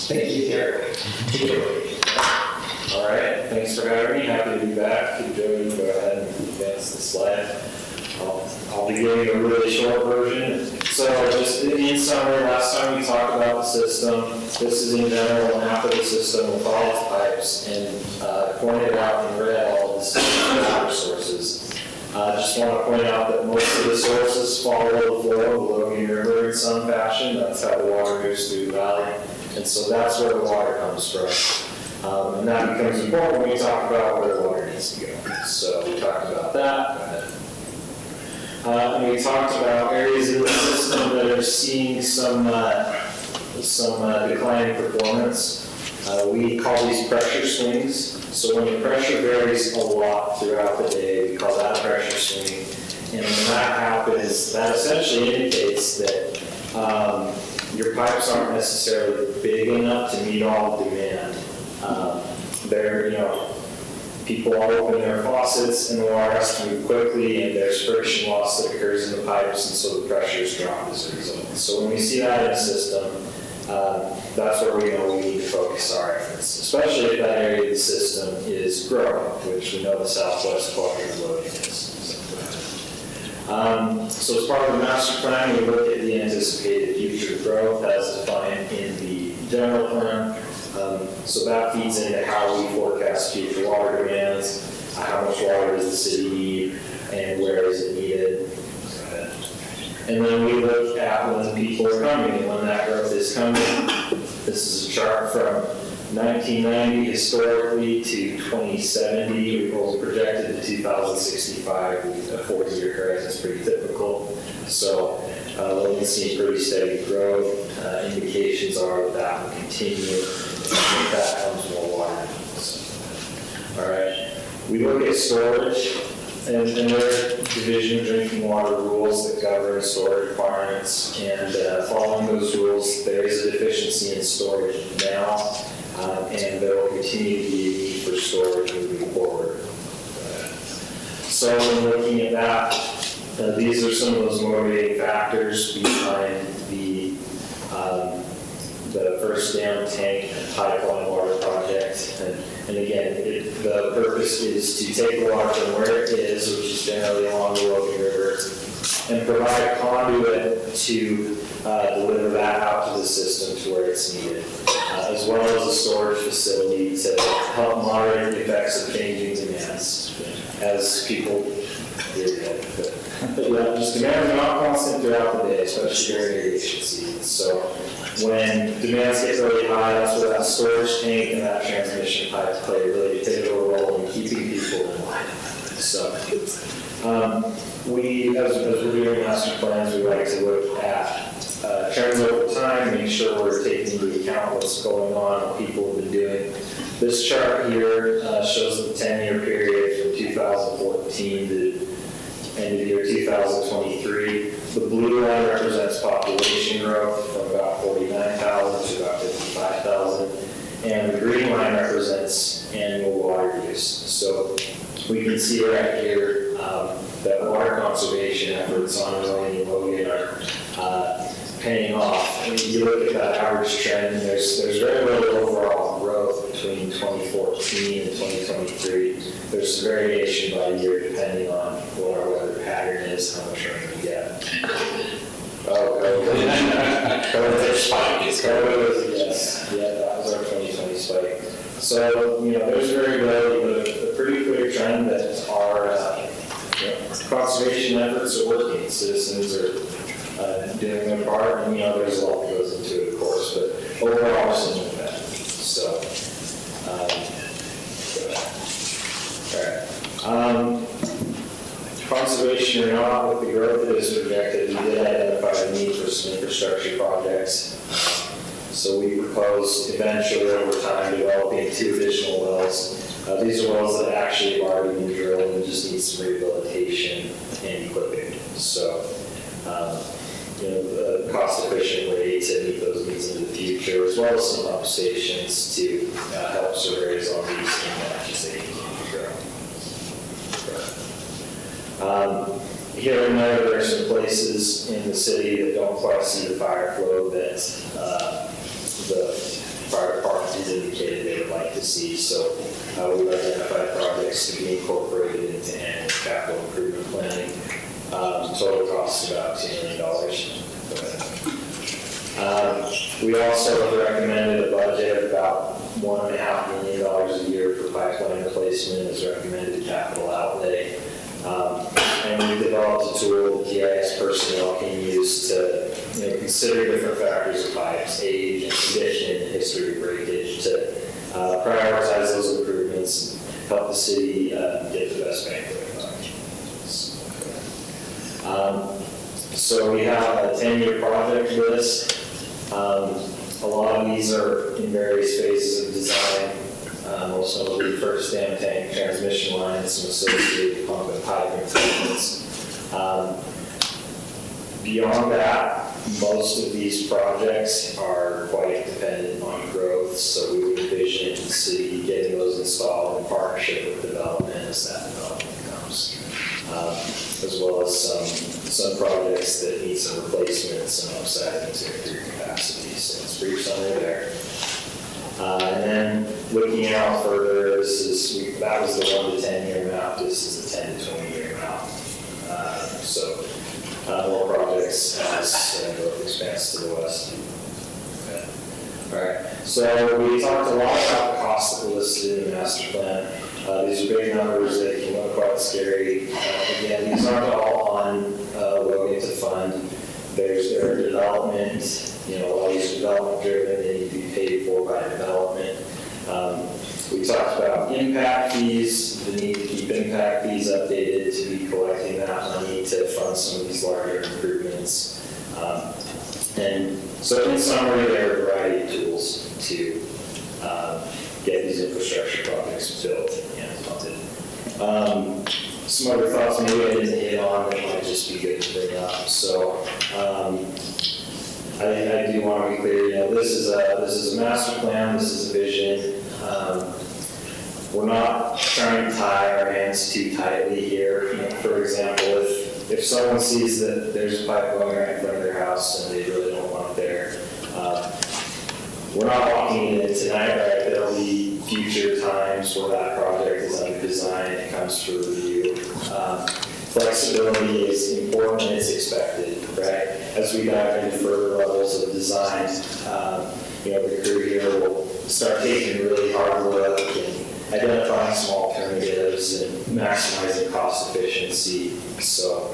thank you, Derek. All right, thanks for having me. Happy to be back. Joey, go ahead and advance the slide. I'll be giving a really short version. So just in summary, last time we talked about the system. This is in general a map of the system with all its pipes and pointed out in red all the water sources. Just want to point out that most of the sources follow the flow of the Logan River in some fashion. That's how the water moves through the valley. And so that's where the water comes from. And that becomes important when we talk about where the water needs to go. So we talked about that. Go ahead. And we talked about areas of the system that are seeing some declining performance. We call these pressure swings. So when the pressure varies a lot throughout the day, we call that a pressure swing. And when that happens, that essentially indicates that your pipes aren't necessarily big enough to meet all the demand. People open their faucets and the water has to move quickly, and there's friction loss that occurs in the pipes, and so the pressures drop as a result. So when we see that in a system, that's where we know we need to focus our efforts, especially if that area of the system is growing, which we know the southwest quadrant of Logan is. So as part of the master plan, we look at the anticipated future growth as defined in the general plan. So that feeds into how we forecast future water demands, how much water does the city need, and where is it needed. And then we look at when people are coming and when that growth is coming. This is a chart from 1990 historically to 2070. We've projected to 2065 with a 40-year horizon. It's pretty typical. So Logan's seen pretty steady growth. Indications are that will continue. With that comes more water. All right. We look at storage. And there are division of drinking water rules that govern storage requirements, and following those rules, there is a deficiency in storage now, and there will continue to be a need for storage moving forward. So when looking at that, these are some of those motivating factors behind the first dam tank and pipeline water project. And again, the purpose is to take the water from where it is, which is generally along the Logan River, and provide a conduit to deliver that out to the system to where it's needed, as well as a storage facility to help moderate the effects of changing demands as people hear that. But yeah, just demand is not constant throughout the day, especially during irrigation season. So when demands get really high, that's where that storage tank and that transmission pipe play a really pivotal role in keeping people in line. So as we're doing master plans, we like to look at trends over time, make sure we're taking into account what's going on, what people have been doing. This chart here shows the 10-year period from 2014 to end of year 2023. The blue line represents population growth from about 49,000 to about 55,000. And the green line represents annual water use. So we can see right here that water conservation efforts on Logan are paying off. I mean, you look at that average trend, there's very little overall growth between 2014 and 2023. There's some variation by year depending on what our weather pattern is, how much rain we get. Yes, yeah, that was our 2020 spike. So, there's variability, but a pretty clear trend that our conservation efforts are working. Citizens are doing their part, and there's a lot that goes into it, of course, but overall, we're seeing an effect. So, all right. Conservation or not, with the growth that is projected, we did identify the need for some infrastructure projects. So we propose eventually over time developing 2 additional wells. These are wells that actually have already been drilled and just need some rehabilitation and equipping. So, a cost-efficient way to meet those needs in the future, as well as some pump stations to help surveys on these as they continue to grow. Here and there are some places in the city that don't quite see the fire flow that the fire department has indicated they would like to see. So we've identified projects to be incorporated into annual capital improvement planning. Total cost about $2 million. We also have recommended a budget of about $1.5 million a year for pipeline replacement as recommended capital outlay. and we developed a tool that GIS personnel can use to, consider different factors of pipes, age and condition, and history of breakage to prioritize those improvements and help the city get the best bang for their buck. So we have a 10-year project list. A lot of these are in various phases of design. Most notably, first dam tank transmission lines, some associated pump and pipe improvements. Beyond that, most of these projects are quite dependent on growth, so we would envision the city getting those installed in partnership with development as that development comes, as well as some projects that need some replacements and upside to improve capacity. So it's brief summary there. And then looking out further, that was the 1 to 10 year map. This is a 10 to 20 year map. So more projects as growth expands to the west. Okay. All right. So we talked a lot about the costs that were listed in the master plan. These are big numbers that can look quite scary. Again, these aren't all on Logan to fund. There are development. A lot of these are development driven, they need to be paid for by development. We talked about impact fees, the need to keep impact fees updated, to be collecting that money to fund some of these larger improvements. And so in summary, there are a variety of tools to get these infrastructure projects built and funded. Some other thoughts maybe I didn't hit on that might just be good to bring up. So I do want to be clear, this is a master plan, this is a vision. We're not trying to tie our hands too tightly here. For example, if someone sees that there's a pipe going right in front of their house and they really don't want it there, we're not walking in tonight, right? There'll be future times where that project is under design, it comes for review. Flexibility is important and it's expected, right? As we dive into further levels of design, the crew here will start taking a really hard look and identifying some alternatives and maximizing cost efficiency. So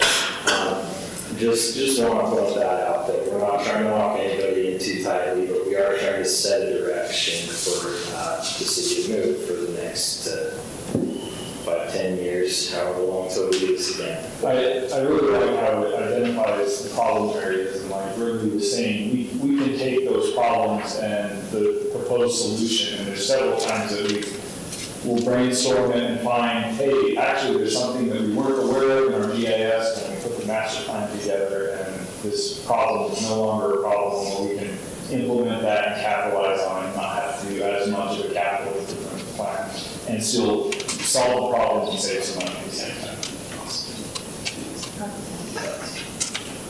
just want to point that out, that we're not trying to lock anybody in too tightly, but we are trying to set a direction for the city to move for the next 5-10 years, however long till we do this again. I really like how it identifies the problem areas, and like Ruby was saying, we can take those problems and the proposed solution, and there's several times that we'll brainstorm it and find, hey, actually there's something that we weren't aware of in our GIS, and we put the master plan together, and this problem is no longer a problem, where we can implement that and capitalize on it, and not have to do as much of a capital improvement plan, and still solve the problems and save some money at the same time.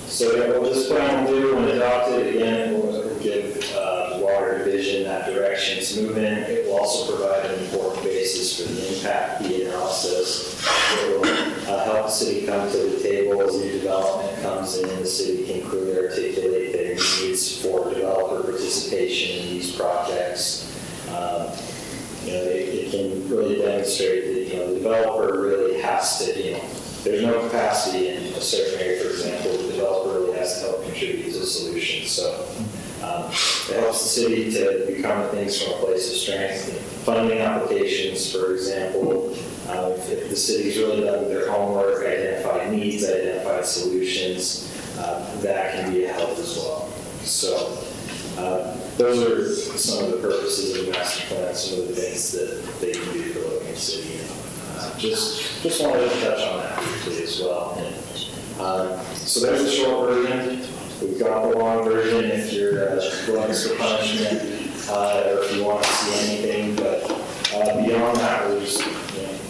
So what this plan will do when adopted, again, will give the water division that direction to move in. It will also provide an important basis for the impact fee analysis. It will help the city come to the table as new development comes in. The city can clearly articulate their needs for developer participation in these projects. It can really demonstrate that the developer really has to, there's no capacity in a certain area, for example, the developer really has to help contribute to the solution. So it helps the city to become things from a place of strength. Funding applications, for example, if the city's really done their homework, identified needs, identified solutions, that can be a help as well. So those are some of the purposes of the master plan, some of the things that they can do for Logan City. Just wanted to touch on that briefly as well. So there's the short version. We've got the long version if you're going for punishment or if you want to see anything. But beyond that, we're just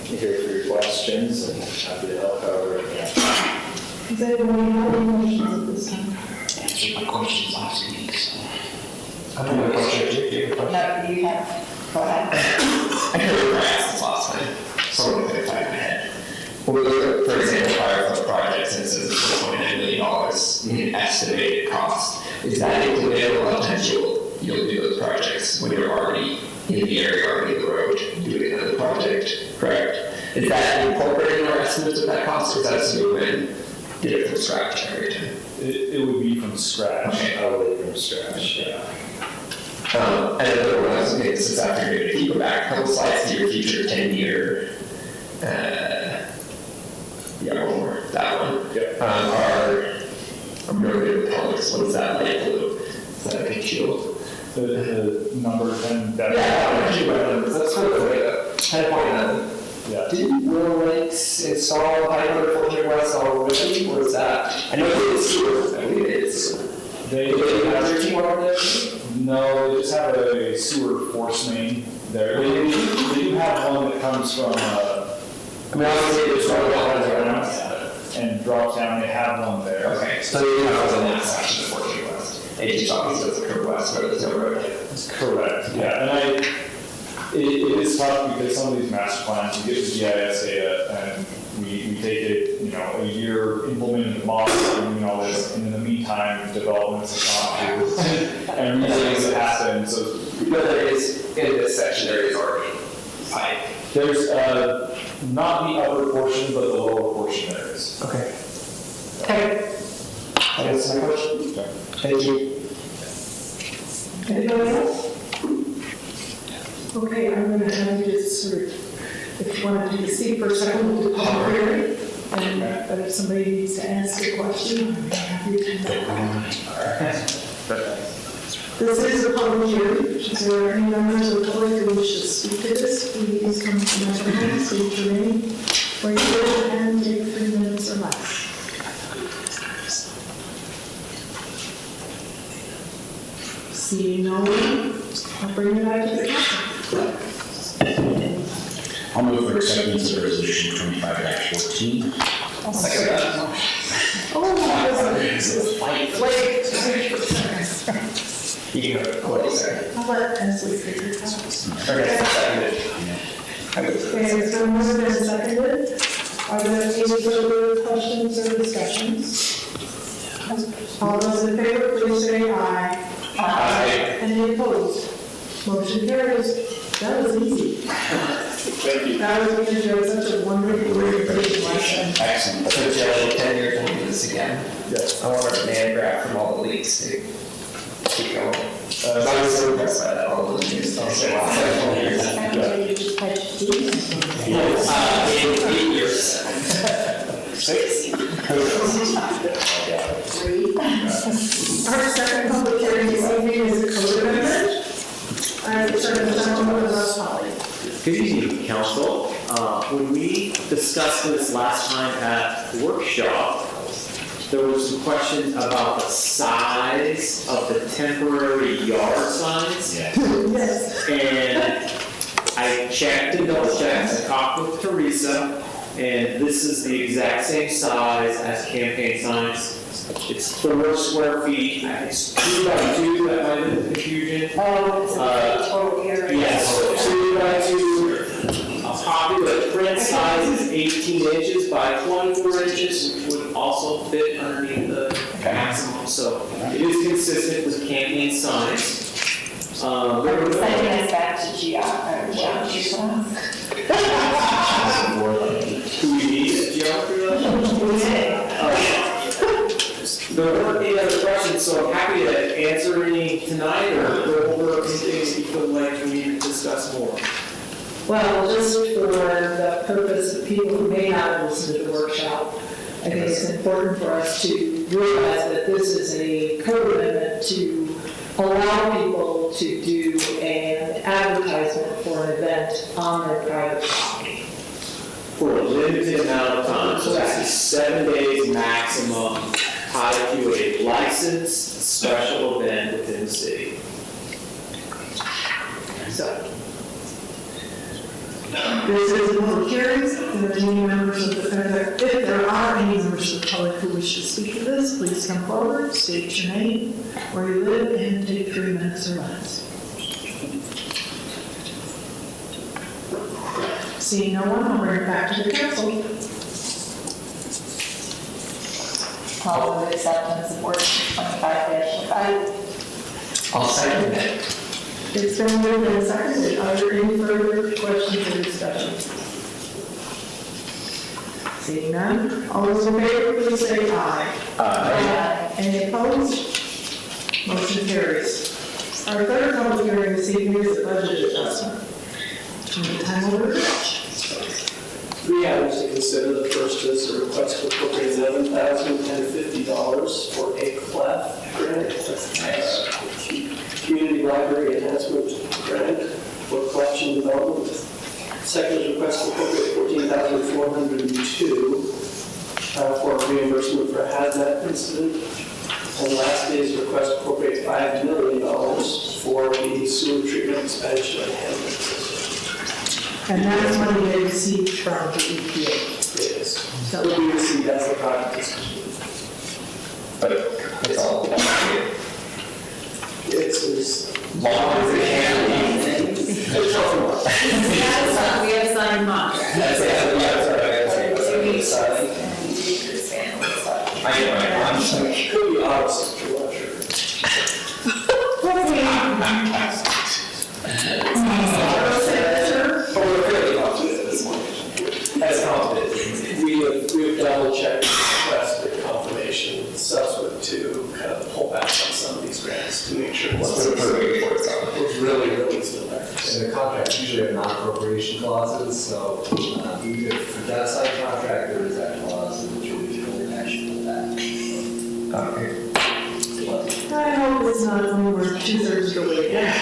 here for your questions and happy to help cover it. Does anybody have any questions at this time? Answered my questions last week. So. I don't have a question. Do you have a question? No, you have, go ahead. I heard you asked this last time, sort of in my head. When we look at, for example, fireflood projects, and it says it's $29 million in estimated cost, is that included or potential you'll do those projects when you're already in the area, already in the road, doing another project, correct? Is that incorporated in our estimates of that cost, or is that assuming when did it from scratch every time? It would be from scratch. Okay. I would from scratch, yeah. And another one I was looking at, this is after you're if you go back a couple slides to your future 10-year, yeah, one more, that one. I'm really good with colors, what is that light blue? Is that a big shield? The number 10, that. That's sort of the way to kind of point out. Yeah. Did Will Lakes install Piper 400 West already, or is that? I know they did sewer, I believe they did sewer. They have their team over there? No, they just have a sewer force main there. They do have one that comes from, I mean, obviously there's one that and drops down, they have one there. okay, so they do have one in that section of 400 West. They just obviously does the curve west where there's no road. Correct, yeah, and it is tough because some of these master plans, you get the GIS data and we take it, a year implementing the model and doing all this, and in the meantime, developments have gone through and new things have happened, so. But there is, in this section, there is already pipe. There's, not the upper portion, but the lower portion there is. Okay. Okay. I guess my question. Okay. Thank you. Anybody else? Okay, I'm going to have you just sort of, if you want to take a seat for a second, we'll do public hearing. And if somebody needs to ask a question, I'm happy to do that. This is a public hearing. Is there any members of the public who wish to speak to this? Please come to the microphone, state your name, where you live, and take 3 minutes or less. Seeing no one, I'll bring it back to the council. I'll move for acceptance of resolution 25-14. I'll second that. Oh, this is fight. Wait. You can go, what is that? I'll let Ansley figure it out. Okay, seconded. Okay, it's been moved and seconded. Are there any further questions or discussions? All those in favor, please say aye. Aye. Any opposed? Motion carries. That was easy. Thank you. That was because there was such a wonderful presentation last time. Excellent. So Joe, 10 years we'll do this again. Yes. I want our demand graph from all the leaks to keep going. I was so impressed by that, all those years. I'll say, wow, 7 years. Yes. 8 years. 6. Our second public hearing this evening is a code amendment. I turn the gentleman with us, Holly. Good evening, council. When we discussed this last time at the workshop, there was some questions about the size of the temporary yard signs. Yes. And I checked and double checked, I talked with Teresa, and this is the exact same size as campaign signs. It's 4 square feet, it's 2 by 2, that might have been the confusion. Oh, it's a total area. Yes, 2 by 2. A popular print size is 18 inches by 24 inches, which would also fit underneath the maximum. So it is consistent with campaign signs. Sending us back to geometry class. Do we need a geometry lesson? There weren't any other questions, so I'm happy to answer any tonight or go over anything that you feel like we need to discuss more. Well, just for the purpose of people who may not listen to the workshop, I think it's important for us to realize that this is a code amendment to allow people to do an advertisement for an event on their private property. For a limited amount of time, so this is 7 days maximum, tied to a licensed special event within the city. So, this is a public hearing. If there are any members of the, if there are any members of the public who wish to speak to this, please come forward, state your name, where you live, and take 3 minutes or less. Seeing no one, I'll bring it back to the council. I'll move acceptance of ordinance 25-5. I'll second it. It's been moved and seconded. Are there any further questions or discussion? Seeing none, all those in favor, please say aye. Aye. Any opposed? Motion carries. Our third public hearing this evening is a budget adjustment. Turn the time over to Rich. 3 items to consider. The first is a request to appropriate $11,050 for a CLEF grant, community library enhancement grant for collection development. Second is request to appropriate $14,402 for reimbursement for a hazmat incident. And lastly is request to appropriate $5 million for the sewer treatment expansion and handling system. And that is money they received from the EPA. Yes. That will be received as the project is completed. But it's all It's as long as it can be. We have signed contract. That's it, yeah, sorry. 2 weeks. I know, I'm just like, it could be honest if you want to. Sure. But we're fairly confident at this point. that's confident. We have double checked request for confirmation subsequent to kind of pull back on some of these grants to make sure it's really still there. And the contracts usually have non-appropriation clauses, so even if that's side contract, there is that clause which will be fully action for that. Okay. I hope it's not when we're 2/3 of the way down.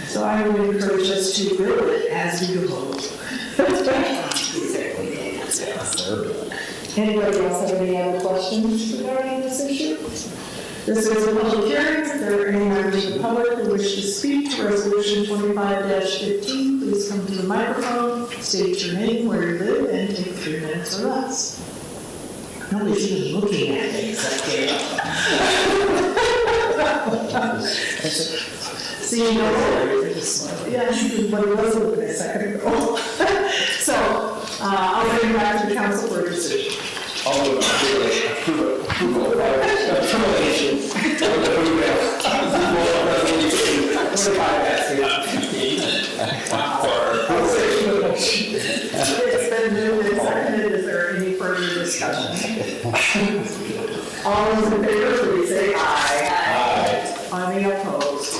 So I would encourage us to build it as we go. Anybody else have any other questions regarding this issue? This is a public hearing. If there are any members of the public who wish to speak to Resolution 25-15, please come to the microphone, state your name, where you live, and take 3 minutes or less. Nobody's even looking at me. See, you know, yeah, but it wasn't looking a second ago. So, I'll bring it back to the council for a decision. I'll move approval It's been moved and seconded. Is there any further discussion? All those in favor, please say aye. Aye. Any opposed?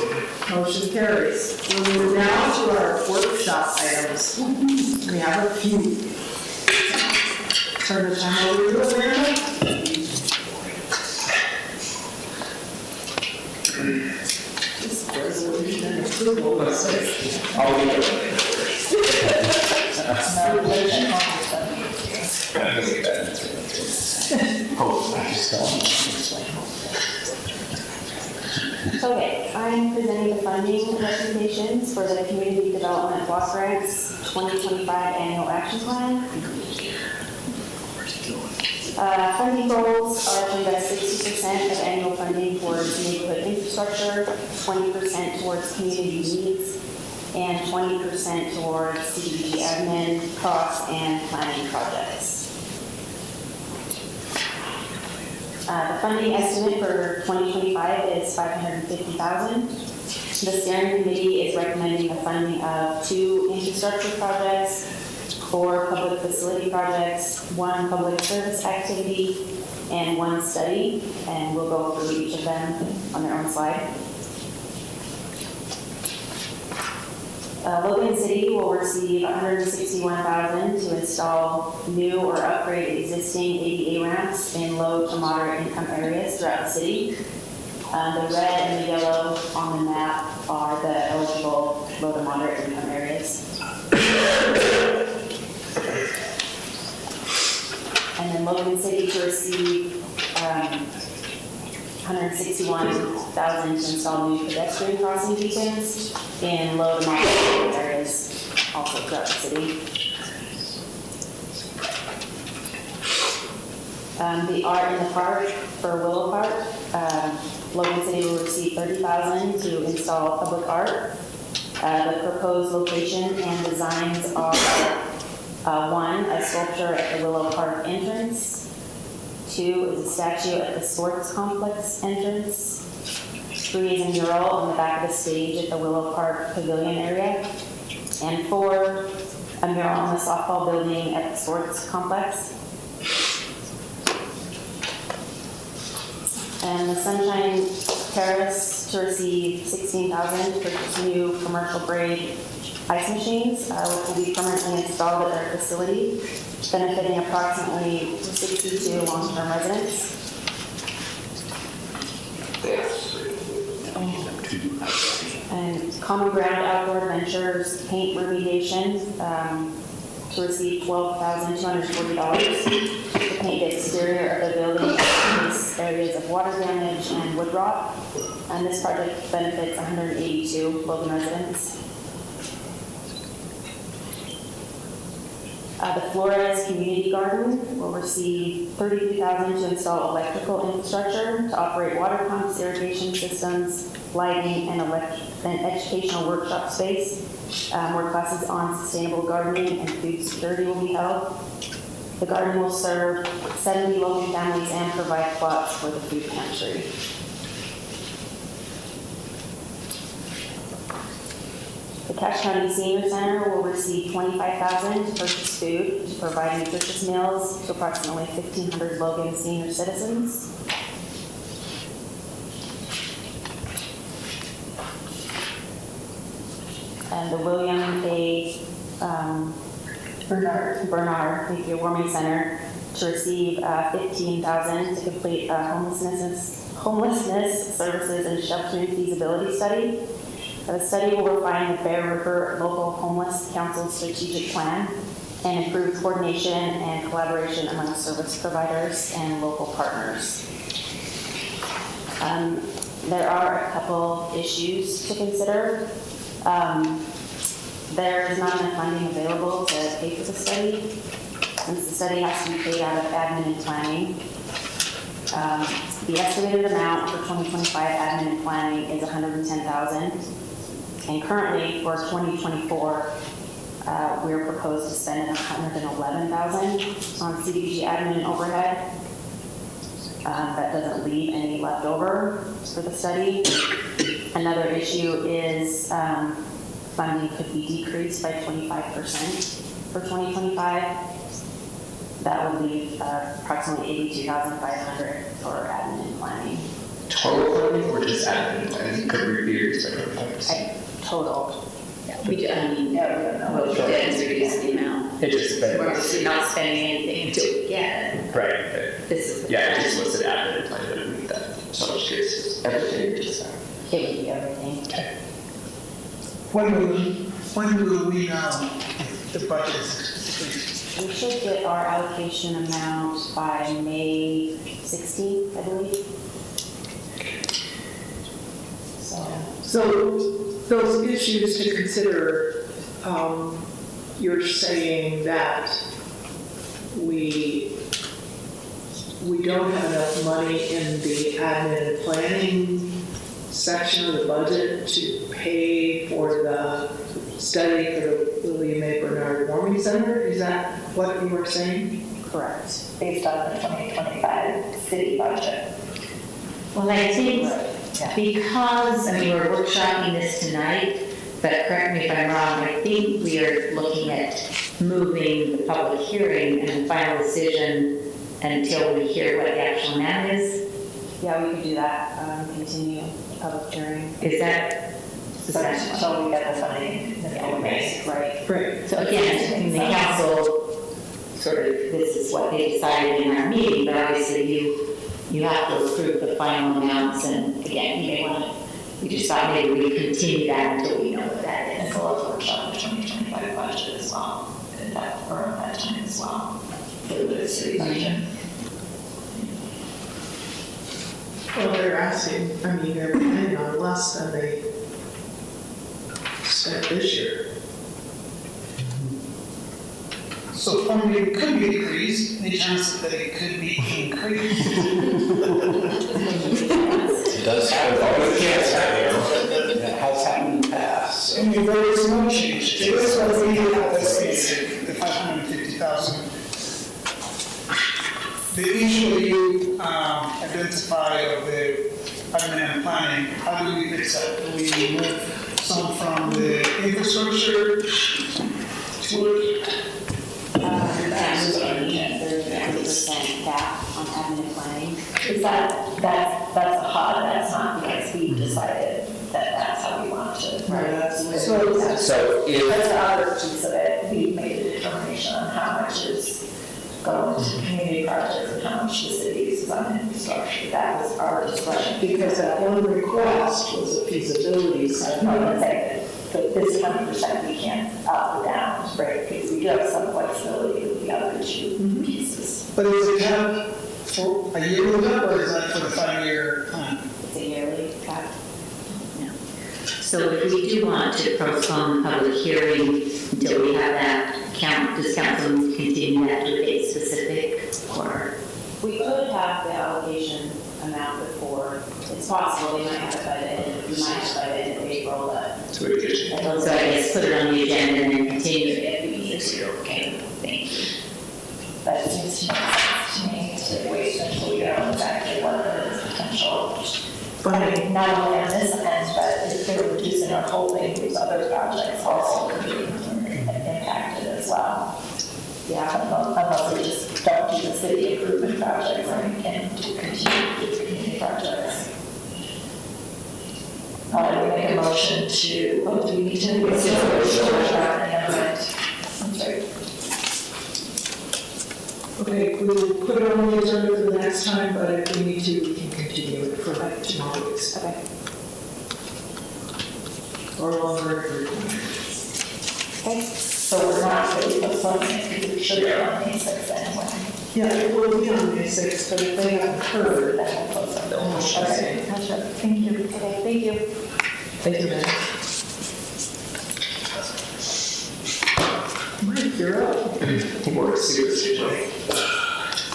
Motion carries. We move now to our workshop items. We have a few. Turn the time over to Amanda. This resolution and approval is I'll leave it. Okay, I'm presenting the funding recommendations for the Community Development Block Grants 2025 Annual Action Plan. Funding goals are to invest 60% of annual funding towards neighborhood infrastructure, 20% towards community needs, and 20% towards CDBG admin costs and planning projects. The funding estimate for 2025 is $550,000. The steering committee is recommending the funding of 2 infrastructure projects, 4 public facility projects, 1 public service activity, and 1 study, and we'll go through each of them on their own slide. Logan City will receive $161,000 to install new or upgrade existing ADA ramps in low to moderate income areas throughout the city. The red and the yellow on the map are the eligible low to moderate income areas. And then Logan City to receive $161,000 to install new pedestrian crossing beacons in low to moderate areas also throughout the city. The art in the park for Willow Park, Logan City will receive $30,000 to install public art. The proposed location and designs are 1, a sculpture at the Willow Park entrance. 2 is a statue at the sports complex entrance. 3 is a mural on the back of the stage at the Willow Park Pavilion area. And 4, a mural on the softball building at the sports complex. And the Sunshine Terrace to receive $16,000 to purchase new commercial grade ice machines, which will be permanently installed at their facility, benefiting approximately 62 long-term residents. And Common Ground Outdoor Adventures paint remediation to receive $12,240 to paint the exterior of the building in areas of water damage and wood rot. And this project benefits 182 Logan residents. The Flores Community Garden will receive $32,000 to install electrical infrastructure to operate water pumps, irrigation systems, lighting, and an educational workshop space where classes on sustainable gardening and food security will be held. The garden will serve 70 Logan families and provide plots for the food pantry. The Cache County Senior Center will receive $25,000 to purchase food to provide nutritious meals to approximately 1,500 Logan senior citizens. And the William A. Bernard thank you, Warming Center to receive $15,000 to complete a homelessness services and sheltering feasibility study. The study will refine the Bear River Local Homeless Council strategic plan and improve coordination and collaboration among service providers and local partners. There are a couple issues to consider. There is not enough funding available to pay for the study, since the study has to be paid out of admin and planning. The estimated amount for 2025 admin and planning is $110,000. And currently for 2024, we're proposed to spend $111,000 on CDBG admin and overhead. That doesn't leave any left over for the study. Another issue is funding could be decreased by 25% for 2025. That would leave approximately $82,500 for admin and planning. Total funding or just admin and planning? Could we reduce by 25%? Total. We do, I mean, what we did is reduce the amount. It just We're obviously not spending anything until we get it. Right. This is. Yeah, it just listed admin and planning, but I didn't read that. So I'm just curious. Everything or just that? It would be everything. Okay. When will we know if the budget is We should get our allocation amount by May 16th, I believe. So those issues to consider, you're saying that we don't have enough money in the admin and planning section of the budget to pay for the study for the William A. Bernard Warming Center? Is that what you were saying? Correct. Based on the 2025 city budget. Well, I think because, I mean, we're workshopping this tonight, but correct me if I'm wrong, I think we are looking at moving the public hearing and the final decision until we hear what the actual amount is. Yeah, we could do that, continue the public hearing. Is that? So we get the funding. Right. So again, the council, sort of, this is what they decided in our meeting, but obviously you have to approve the final amounts, and again, you may want to, we just thought maybe we continue that until we know what that is. And go over workshop the 2025 budget as well, and that, or at that time as well, for the city budget. Well, they're asking, I mean, they're planning on less than they spent this year. So funding could be decreased, any chance that it could be increased? It does happen. It has happened in the past. I mean, there is no change. It is what we have estimated, the 550,000. The issue that you identify of the admin and planning, how do we fix that? Do we move some from the infrastructure There's a 30% cap on avenue planning. Is that's a hard, that's not because we decided that that's how we want to. So if, That's the other piece of it, we made a determination on how much is going to community projects and how much the city is on infrastructure. That was our discretion. Because that one request was a feasibility study. I'm gonna say that this 100% we can't up or down, right? Because we do have some flexibility with the other two pieces. But is it cap for a year or is that for the 5-year plan? It's a yearly cap. So if we do want to postpone the public hearing until we have that count, does council continue that to a date specific, or? We could have the allocation amount before. It's possible we might have it by the end of April, but. So I guess put it on the agenda and then continue it if we need to. Okay, thank you. That seems to make sense to me to wait until we know exactly what the potential funding, not only on this end, but if they're reducing or holding these other projects also could be impacted as well. Yeah, unless we just don't do the city improvement projects and we can continue to do community projects. We make a motion to, do we need to make a I'm sorry. Okay, we'll put it on the agenda for the next time, but if we need to, we can continue it for like 2 more weeks. Okay. Or longer if we're Okay. So we're not really postponing it because we should be on May 6th anyway. Yeah, it will be on May 6th, but if they haven't heard, Then we'll close it. Okay. Gotcha. Thank you. Okay, thank you. thank you, man. Mike, you're up.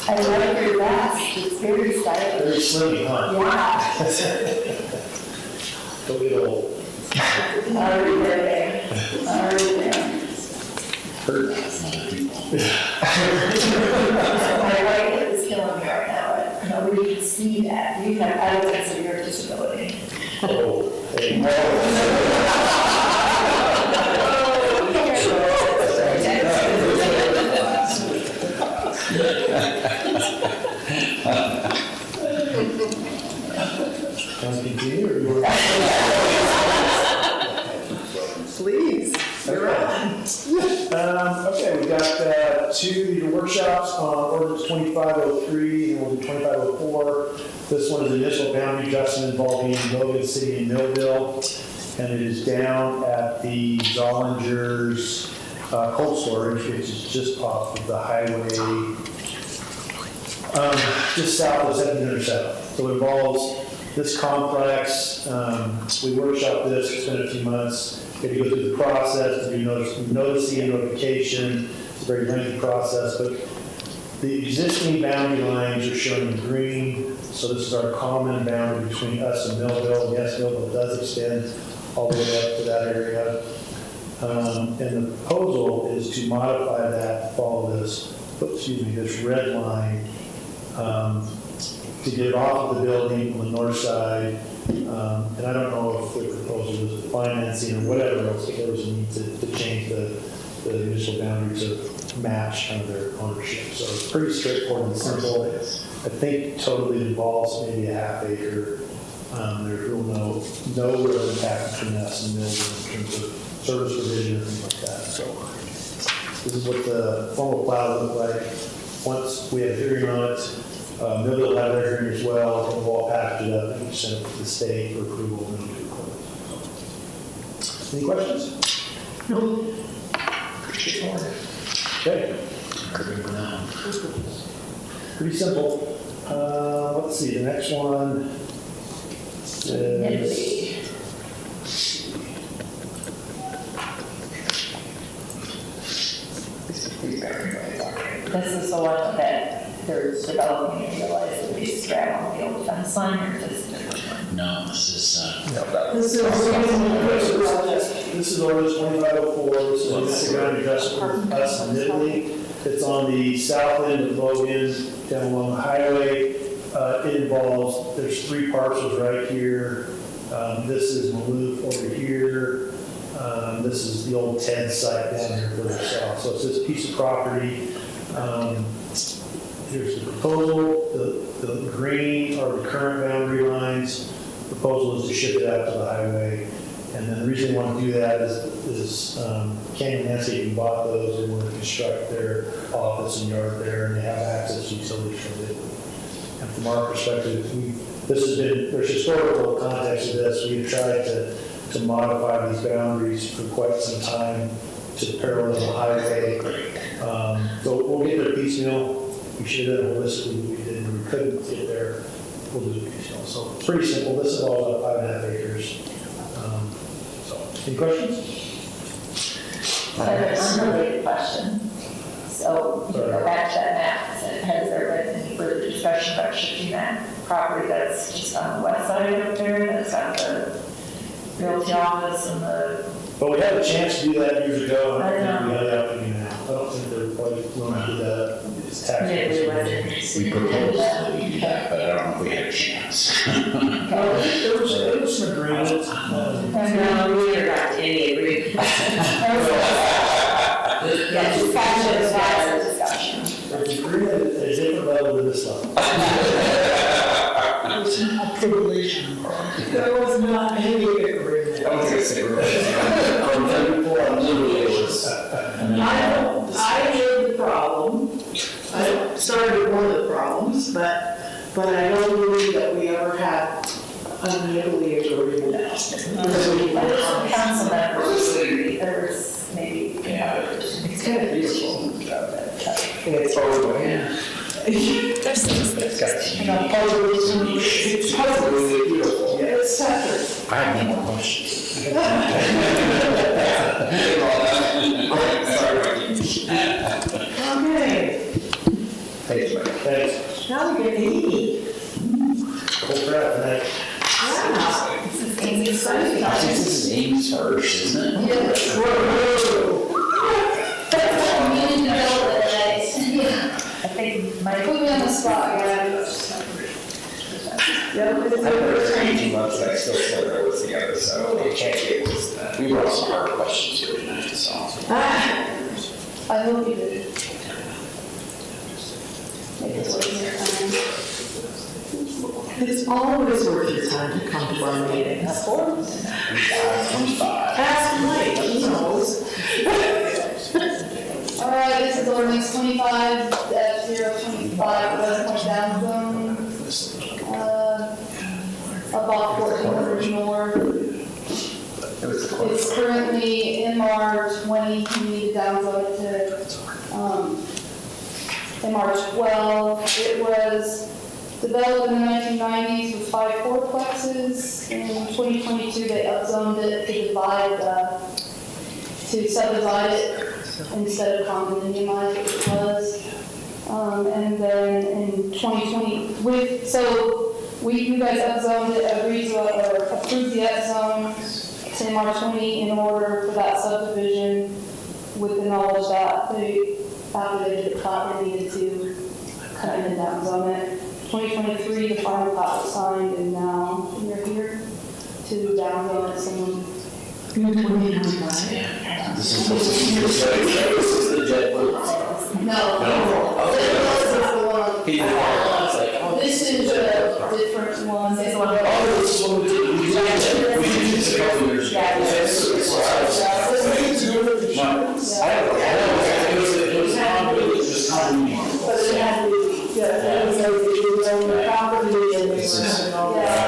I like your vest, it's very stylish. Very slim, huh? Yeah. Don't get old. Already there. Already there. My right hip is killing me right now, but nobody can see that. You have, I don't consider your disability. Oh, hey. Can I continue or you want? Please, you're on. Okay, we got 2 workshops on ordinance 2503 and we'll do 2504. This one is initial boundary adjustment involving Logan City and Millville. And it is down at the Zollinger's cold storage, which is just off of the highway, just south of 1707. So it involves this complex. We workshopped this, it's been a few months. We had to go through the process to do noticing and notification. It's a very lengthy process, but the existing boundary lines are shown in green. So this is our common boundary between us and Millville. Yes, Millville does extend all the way up to that area. And the proposal is to modify that, follow this, this red line, to get it off of the building on the north side. And I don't know if the proposal was financing or whatever else, if there was a need to change the initial boundary to match kind of their ownership. So it's pretty straightforward and simple. I think totally involves maybe a half acre. There's real no real impact between us and Millville in terms of service provision and things like that. So this is what the formal plat looked like. Once we had a hearing on it, Millville had their hearing as well, and we'll all package it up and we sent it to the state for approval and then to the court. Any questions? No. Okay. Pretty simple. Let's see, the next one is. This is the one that they're developing and realize that they straddle the old fence line, or is this different? No, this is, This is ordinance 2504. This is municipal boundary adjustment for us in Italy. It's on the south end of Logan, down along the highway. It involves, there's 3 parcels right here. This is Maloof over here. This is the old Ted site down here further south. So it's this piece of property. Here's the proposal. The green are the current boundary lines. Proposal is to ship it out to the highway. And then the reason they want to do that is Canyon Landscaping bought those. They want to construct their office and yard there, and they have access to utilities from it. And from our perspective, there's historical context to this. We've tried to modify these boundaries for quite some time to parallel the highway. So we'll get there piecemeal. We should have done it holistically, but we didn't. We couldn't get there. We'll do it piecemeal. So it's pretty simple. This is all about 5.5 acres. Any questions? Unrelated question. So, you go back to that map, has there been any further discussion about shifting that property that's just on the west side of there, that's got the realty office and the... But we had a chance to do that years ago, and I don't think we had the opportunity now. I don't think they're quite willing to do that. It's tax. We proposed that we do that, but I don't know if we had a chance. There was some agreement. No, we never got to any agreement. Yeah, discussion. There's agreement at a different level than this one. There was not any agreement. I was going to say, from 34 on literally it was. I made the problem. I started one of the problems, but I don't believe that we ever had a legally agreement. Council members agree, there was maybe... Yeah. It's kind of beautiful. It's over. Yeah. It's separate. I have no more questions. Okay, Thanks. now we get to eat. Whole crap, tonight. Wow. This is Amy's first. I think this is Amy's first, isn't it? Yes. I think my... Put me on the spot, guys. Yep, it's I've heard a changing months, and I still sort of know what's together, so it can't get worse than that. We brought some hard questions here tonight, so. I hope you did. Make it worth your time. It's always worth your time to come to our meetings. Of course. Ask Mike, he knows. All right, this is ordinance 25-025, West Point Down Zone. About 1400 north. It's currently MR 20, community down zone to MR 12. It was developed in the 1990s with 5 fourplexes. In 2022, they upzoned it to subdivide it instead of condominiumize it, which it was. And then in 2020, you guys upzoned it, agreed to or approved the upzone to MR20 in order for that subdivision with the knowledge that after they did the plat, they needed to cut it and downzone it. 2023, the final plat was signed, and now we're here to downzone it some. This is the jet boat. No. This is a different one. This is one. Oh, this is what we did. We did this a couple years ago.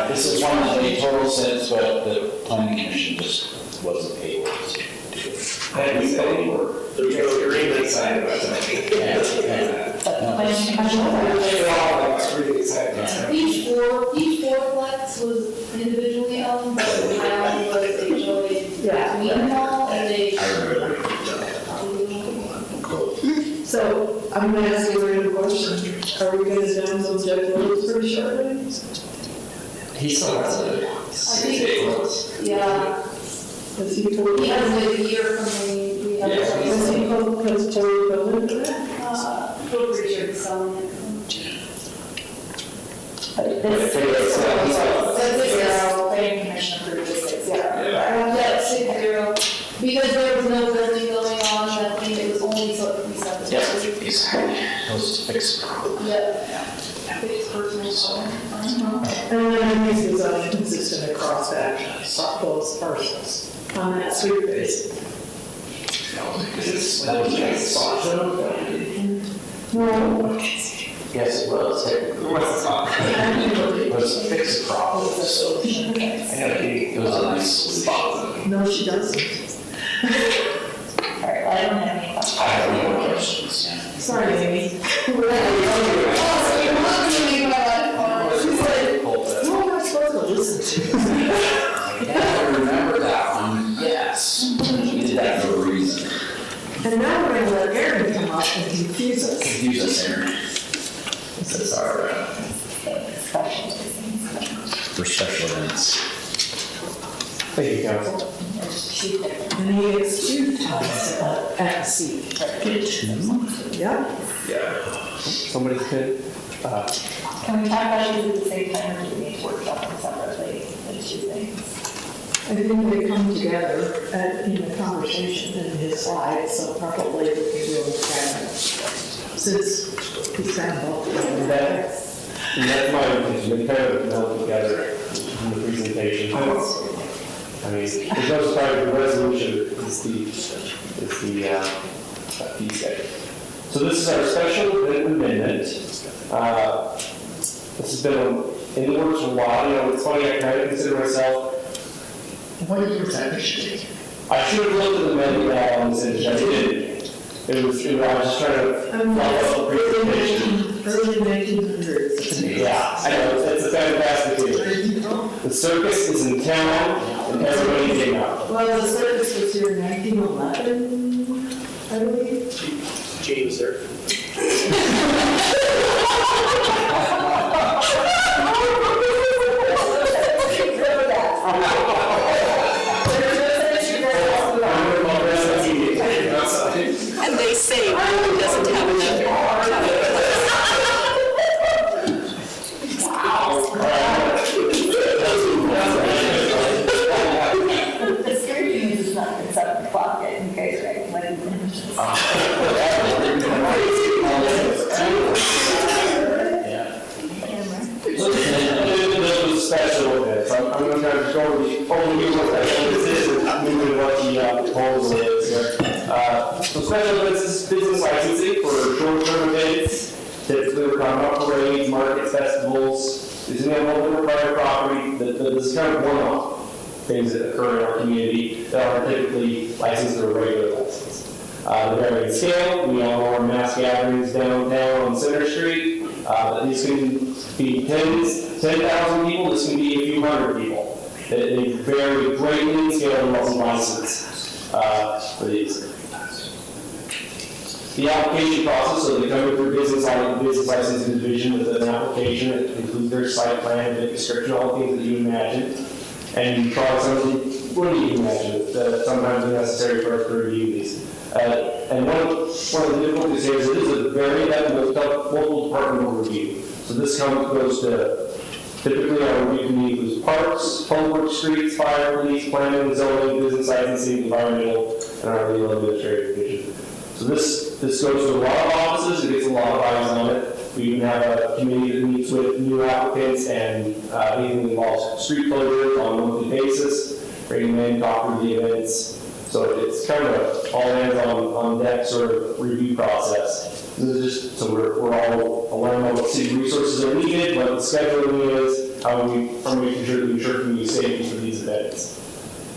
This is one that made total sense, but the planning commission just wasn't able to do it. There's no agreement signed about tonight. Each fourplex was individually owned, but the town was a joint between them all, and they. So I'm going to ask you a random question. Are we going to downzone Jeff Williams pretty shortly? He still has it. I think, yeah. Has he told He you? has a year from me. We have Has he told you building for that? We're pretty sure he's selling it. This is 6-0, planning commission approved this 6-0. Yeah, 6-0. Those fixed problems. And this is inconsistent across those parcels on that street base. No. Yes, it was. It was fixed problems. It was a nice spot. No, she doesn't. All right, well, I don't have any questions. I have no more questions, yeah. Sorry, Amy. Oh, so you're not going to make my life hard. She's like, who am I supposed to listen to? I remember that one. Yes. You did that for a reason. And now we're going to let Aaron come up and confuse us. Confuse us, Aaron. This is our, for special events. Thank you, council. And he gets two times at the seat. Yeah. Yeah. Somebody could, Can we talk about it at the same time, or do we need to workshop them separately, the two things? I think they come together in the conversation in his slides, so probably we can do it together. Since he's kind of both. that's my intention, they kind of meld together in the presentation. I mean, there's no surprise, the resolution is the fee schedule. So this is our special amendment. This has been in the works for a while. You know, it's funny, I kind of consider myself. What did you present? I should have looked at the menu on this image. I didn't. I was just trying to follow up the presentation. Early 1900s. Yeah, I know, it's a fantastic image. The circus is in town, and everybody came out. Well, the circus was here in 1911, I believe. Gene was there. And they say Rome doesn't have enough. The scary news is not at 7 o'clock yet, you guys are acting like you've been. This was special events. I'm going to kind of go over what this is and move into what the proposal is here. So special events is business licensing for short-term events, typically we're talking about parades, markets, festivals. It's an animal private property. This is kind of one-off things that occur in our community that are typically licensed or regular license. They vary in scale. We all know our mass gatherings downtown on Center Street. These can be 10,000 people. This can be a few hundred people. They vary greatly in scale and also license for these. The application process, so they come through business licensing division with an application. It includes their site plan, the description, all the things that you imagine. And you probably something, what do you imagine, that sometimes is necessary for us to review these. And one of the difficulties here is it is a very multiple departmental review. So this goes to, typically our review committee includes parks, public works, streets, fire, police, planning, zoning, business licensing, environmental, and our legal administrative division. So this goes to a lot of offices, it gets a lot of eyes on it. We even have a committee that meets with new applicants and anything that involves street closures on a monthly basis, bringing them in, talk through the events. So it's kind of a all hands on deck sort of review process. This is just so we're all aligned on what city resources are needed, what the scheduling is, how we making sure that we ensure community safety for these events.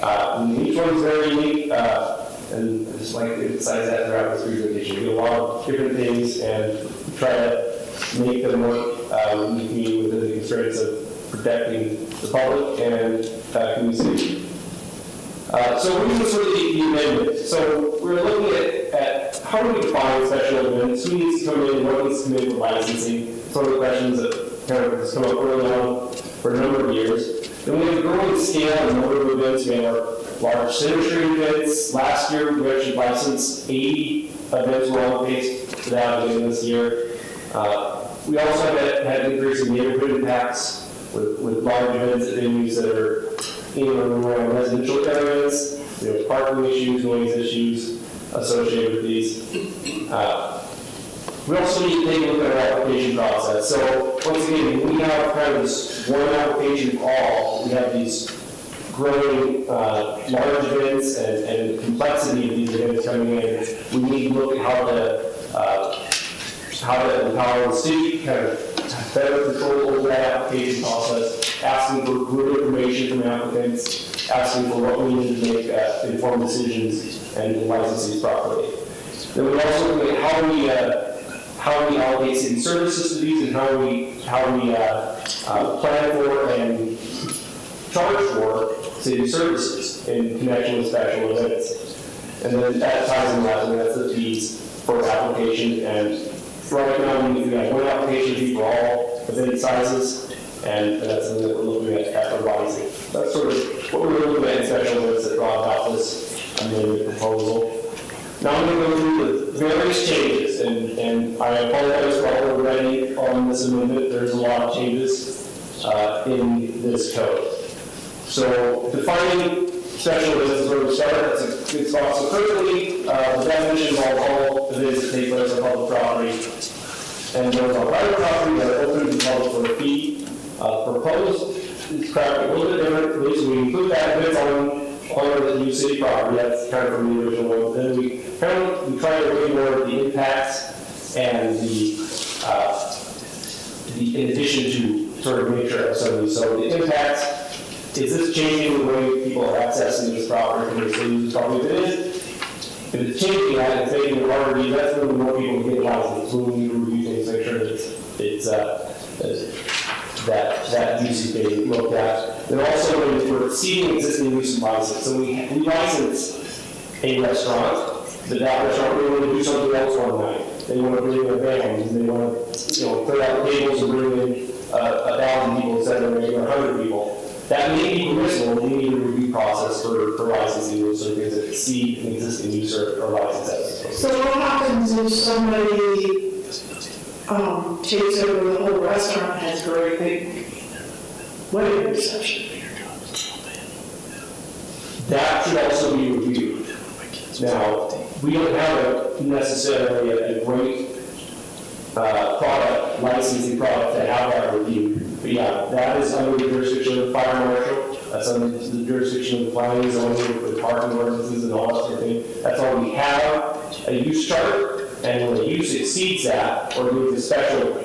And each one's very unique, and I just like to emphasize that throughout this presentation. We do a lot of different things and try to make them work in the community within the constraints of protecting the public and community safety. So reasons for the amendment. So we're looking at how do we define special events, who needs to come in, what needs to come in for licensing. It's one of the questions that kind of has come up early on for a number of years. Then we have a growing scale and number of events. We have our large Center Street events. Last year we actually licensed 80 events we're on pace for that again this year. We also have had an increase in neighborhood impacts with large events at venues that are in or around residential areas. There's parking issues, noise issues associated with these. We also need to take a look at our application process. So once again, when we have kind of this one application for all, we have these growing large events and complexity of these events coming in. We need to look at how to empower the city, kind of have better control over that application process, asking for good information from applicants, asking for what we need to make informed decisions and license these properly. Then we also look at how we allocate city services to these and how we plan for and charge for city services in connection with special events. And then that ties in that, and that's the fees for application. And right now, we have one application fee for all event sizes, and that's something that we're looking at revising. That's sort of what we're looking at in special events that brought about this amendment proposal. Now I'm going to go through the various changes, and I apologize for all already on this amendment. There's a lot of changes in this code. So defining special events is where we start. That's a good spot. So currently, the definition of all events that take place on public property and those on private property that are open to the public for a fee. Proposed is crafted a little bit differently, so we include that events on the new city property. That's kind of from the original one. Then we try to weigh more of the impacts and the in addition to sort of nature of some of these. So the impacts. Is this changing the way people are accessing this property from the city? Probably if it is. If it's changing that, it's making it harder to do, that's when more people get licensed. So we need to review things, make sure that that use is being looked at. And also when we're exceeding existing use of license. So we license a restaurant, but that restaurant really want to do something else one night. They want to bring in bands, and they want to clear out tables and bring in 1,000 people instead of maybe 100 people. That may be permissible, we need a review process for licensing those so things that exceed an existing use or license. So what happens if somebody takes over the whole restaurant and has a very big wedding reception? That should also be reviewed. Now, we don't have necessarily a great licensing product to have that reviewed. But yeah, that is under the jurisdiction of the fire marshal. That's under the jurisdiction of the planning zoning with parking ordinances and all that sort of thing. That's why we have a use chart, and when the use exceeds that, or gives a special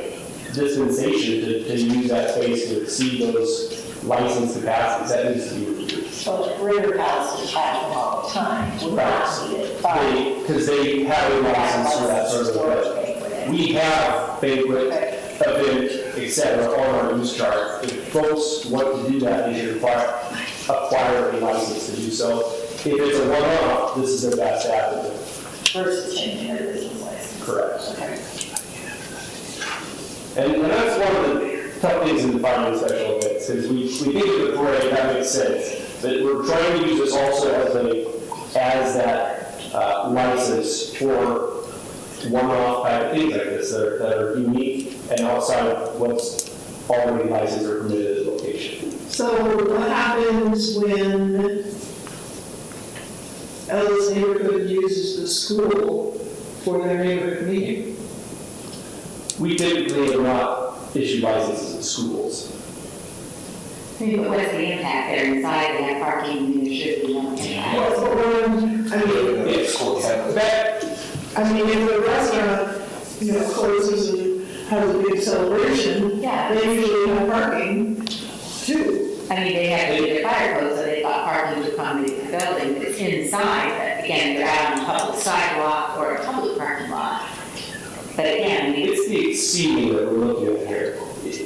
dispensation to use that space to exceed those license capacities, that needs to be reviewed. So River Palace have them all the time. Because they have a license for that sort of event. We have banquet, event, etc. on our use chart. If folks want to do that, they should acquire a license to do so. If it's a one-off, this is their best avenue. Versus changing their business license. Correct. Okay. And that's one of the tough things in defining special events, because we think of the parade, that makes sense. But we're trying to use this also as that license for one-off type of things like this that are unique and outside of what's already licensed or permitted as a location. So what happens when Ellis neighborhood uses the school for their neighborhood meeting? We typically have not issued licenses to schools. But what's the impact? They're inside, they have parking, and there should be no impact. I mean, if the restaurant, closes and has a big celebration, they usually have parking too. I mean, they have to do their fire code, so they've got parking to accommodate the building, but it's inside, but again, they're out on a public sidewalk or a public parking lot. But again, it's the exceeding that we're looking at here.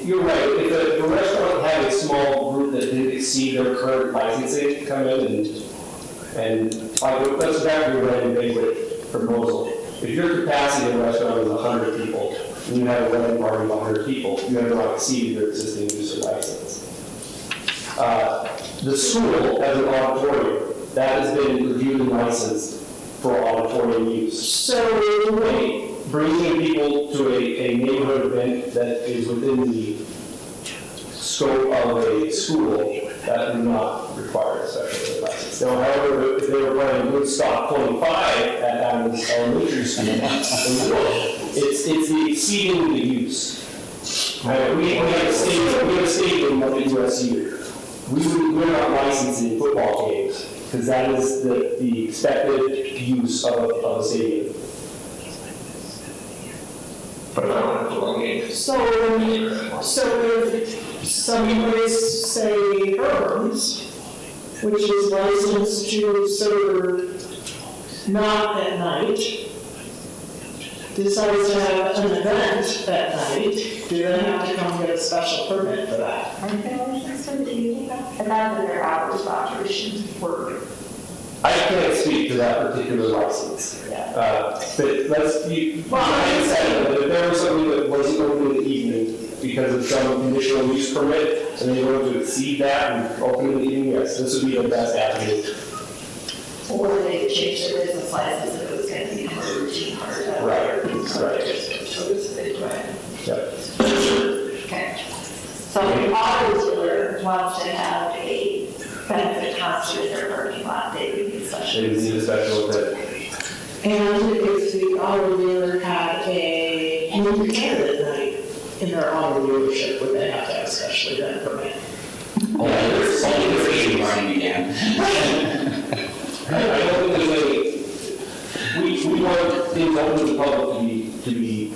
You're right, if the restaurant had a small group that didn't exceed their current licensing, come in and like, let's back to your wedding banquet proposal. If your capacity in a restaurant is 100 people, and you have a wedding party of 100 people, you have not exceeded your existing use or license. The school has an auditorium that has been reviewed and licensed for auditorium use. So bringing people to a neighborhood event that is within the scope of a school, that would not require a special license. Now, however, if they were planning Woodstock 25 at Adams Elementary School, they would. It's the exceeding the use. We have a statement in the USU. We're not licensing football games, because that is the expected use of a stadium. But if I don't have to run games. So if somebody, say, Herms, which is licensed to serve not at night, decides to have an event at night, do they have to come get a special permit for that? Aren't they licensed to do that? And not that their hours of operation were. I can't speak to that particular license. But let's be, like said, if there was something that wasn't open in the evening because of some conditional use permit, and they wanted to exceed that and open in the evening, yes, this would be the best avenue. Or they could change their business license if it was going to be more routine part of that. Right. So it's a big way. Yep. Okay. So the auto dealer wants to have a benefit concert in their parking lot, they would need special. They would need a special event. And if the auto dealer had a movie theater at night in their auto dealership, would they have to have a special event permit? Yeah, there's only the racing running again. I don't think there's any, we want things open to the public to be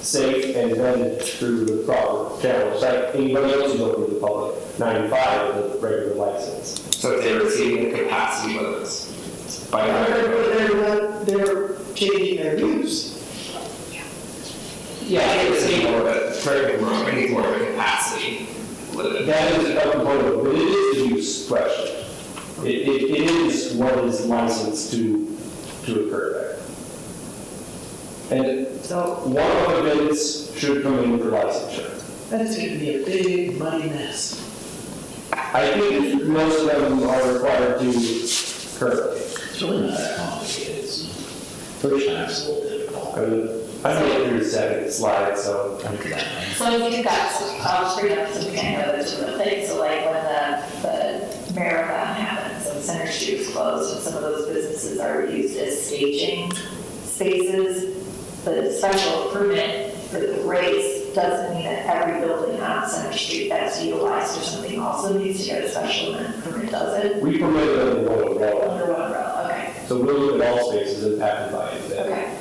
safe and vetted through the proper channels. Like anybody else is open to the public, 95 with a regular license. So if they're exceeding the capacity limits by They're changing their use. Yeah, it's any more of a, correct me wrong, any more of a capacity limit. That is a component, but it is the use question. It is what is licensed to occur there. And So one of the bids should come in for licensure. that's going to be a big money mess. I think most of them are required to currently. It's really not that complicated. First time's a little difficult. I made it through the second slide, so. So if you've got some, I'll bring up some kind of other sort of things, so like when the marathon happens and Center Street is closed and some of those businesses are used as staging spaces, the special permit for the race doesn't mean that every building on Center Street that's utilized or something also needs to get a special event permit, does it? We permit it under one umbrella. Under one umbrella, okay. So we'll look at all spaces impacted by it. Okay.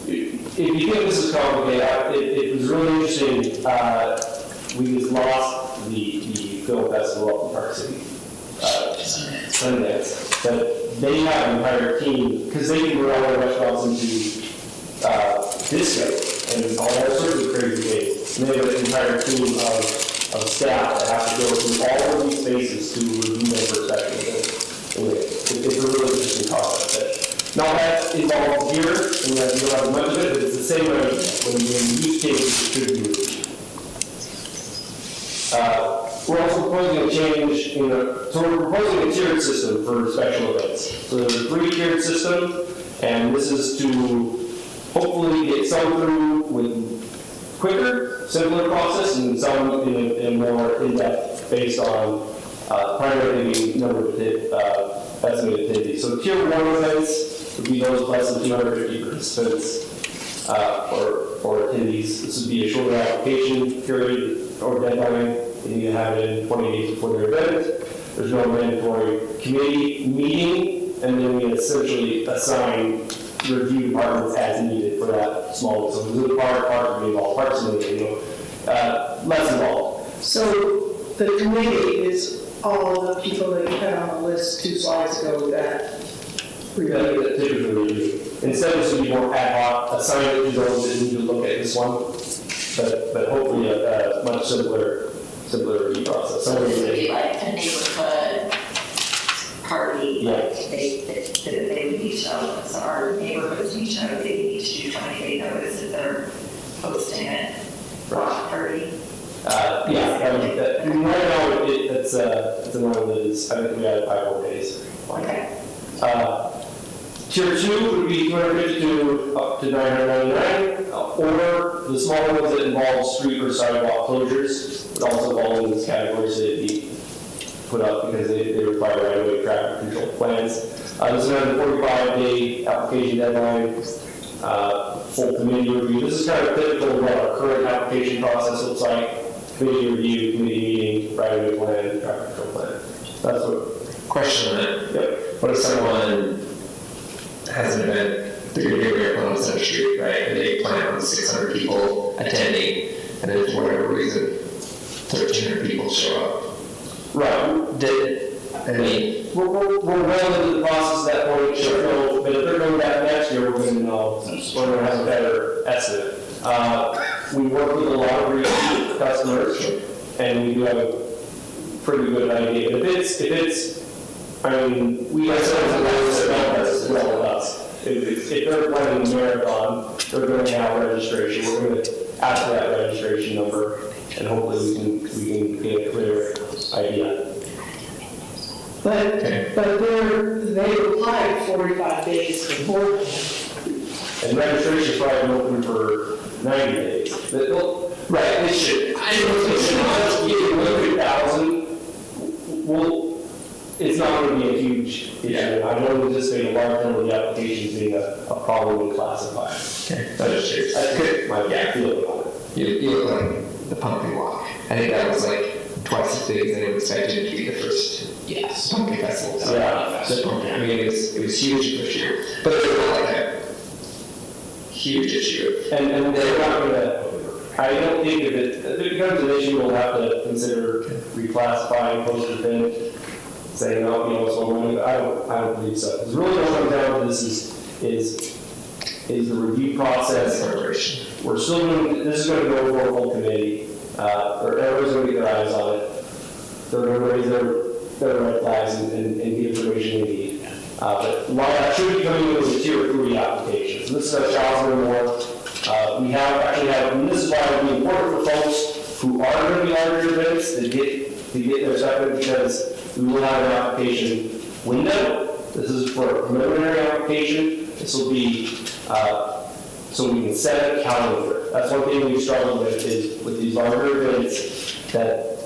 If you think this is complicated, it was really interesting. We just lost the film festival up in Park City, Sundance. But they have an entire team, because they can run all their restaurants into disco and all sorts of crazy things. And they have an entire team of staff that have to go through all of these spaces to review their perspective. Anyway, it's a really interesting concept. Now that involved here, and that you don't have much of it, but it's the same way when use cases should be reviewed. We're also proposing a change so we're proposing a tiered system for special events. So there's a 3-tiered system, and this is to hopefully get some through with quicker, simpler process, and some in more in-depth based on primarily number of estimated attendees. So tier 1 events would be those less than 250 participants or attendees. This would be a shorter application period or deadline. You need to have it in 20 days before their event. There's no mandatory committee meeting, and then we essentially assign review departments as needed for that small. So this is part would be involved, parts of it, less involved. So the committee is all the people that you had on the list 2 slides ago that that typically review. Instead, this would be more ad hoc, assign it to those that need to look at this one, but hopefully a much simpler review process. So this would be like a neighborhood party, Yeah. like they would need to know, so our neighborhoods need to know they need to do 20-day notice if they're hosting a block party. Right now, it's a one that is, I think we had 5 more days. Okay. Tier 2 would be 252 up to 999, or the smaller ones that involve street or sidewalk closures would also fall in this category, so they'd be put up because they require right-of-way traffic control plans. There's another 45-day application deadline. full committee review. This is kind of typical of what our current application process looks like. Committee review, committee meeting, right-of-way plan, traffic control plan. That's what. Question on that. Yep. What if someone has an event, they're going to be here on Center Street, right? And they plan on 600 people attending, and then for whatever reason, 1,300 people show up. Right. We're well into the process at that point, sure, but if they're going back next year, we're going to know, we're going to have a better estimate. We work with a lot of repeat customers, and we do have a pretty good idea. If it's, I mean, we have some as well with us. If they're planning a marathon, they're going to have registration. We're going to ask for that registration number, and hopefully we can get a clear idea. But they applied 45 days before. And registration is probably open for 90 days. Right, they should. I don't think they should not get 100,000. Well, it's not going to be a huge issue. I don't anticipate a large number of the applications being a problem in classified. Okay, that's true. That's good. My feeling on it. You look like the pumpkin walk. I think that was like twice as big as anyone expected it to be the first pumpkin festival. I mean, it was huge this year, but it was not like a huge issue. And they're not going to, I don't think if it becomes an issue, we'll have to consider reclassifying post-event, saying, no, it's all money. I don't believe so. Because really what comes down to this is the review process. We're still going this is going to go for a full committee. Everybody's going to get their eyes on it. They're going to raise their red flags and get information they need. But a lot of that should be coming in with the tier 3 applications. This is a challenge more. We actually have, and this is why it would be important for folks who are going to be larger events to get their stuff in, because we will have an application window. This is for a preliminary application. This will be so we can set a calendar. That's one thing we struggle with is with these larger events that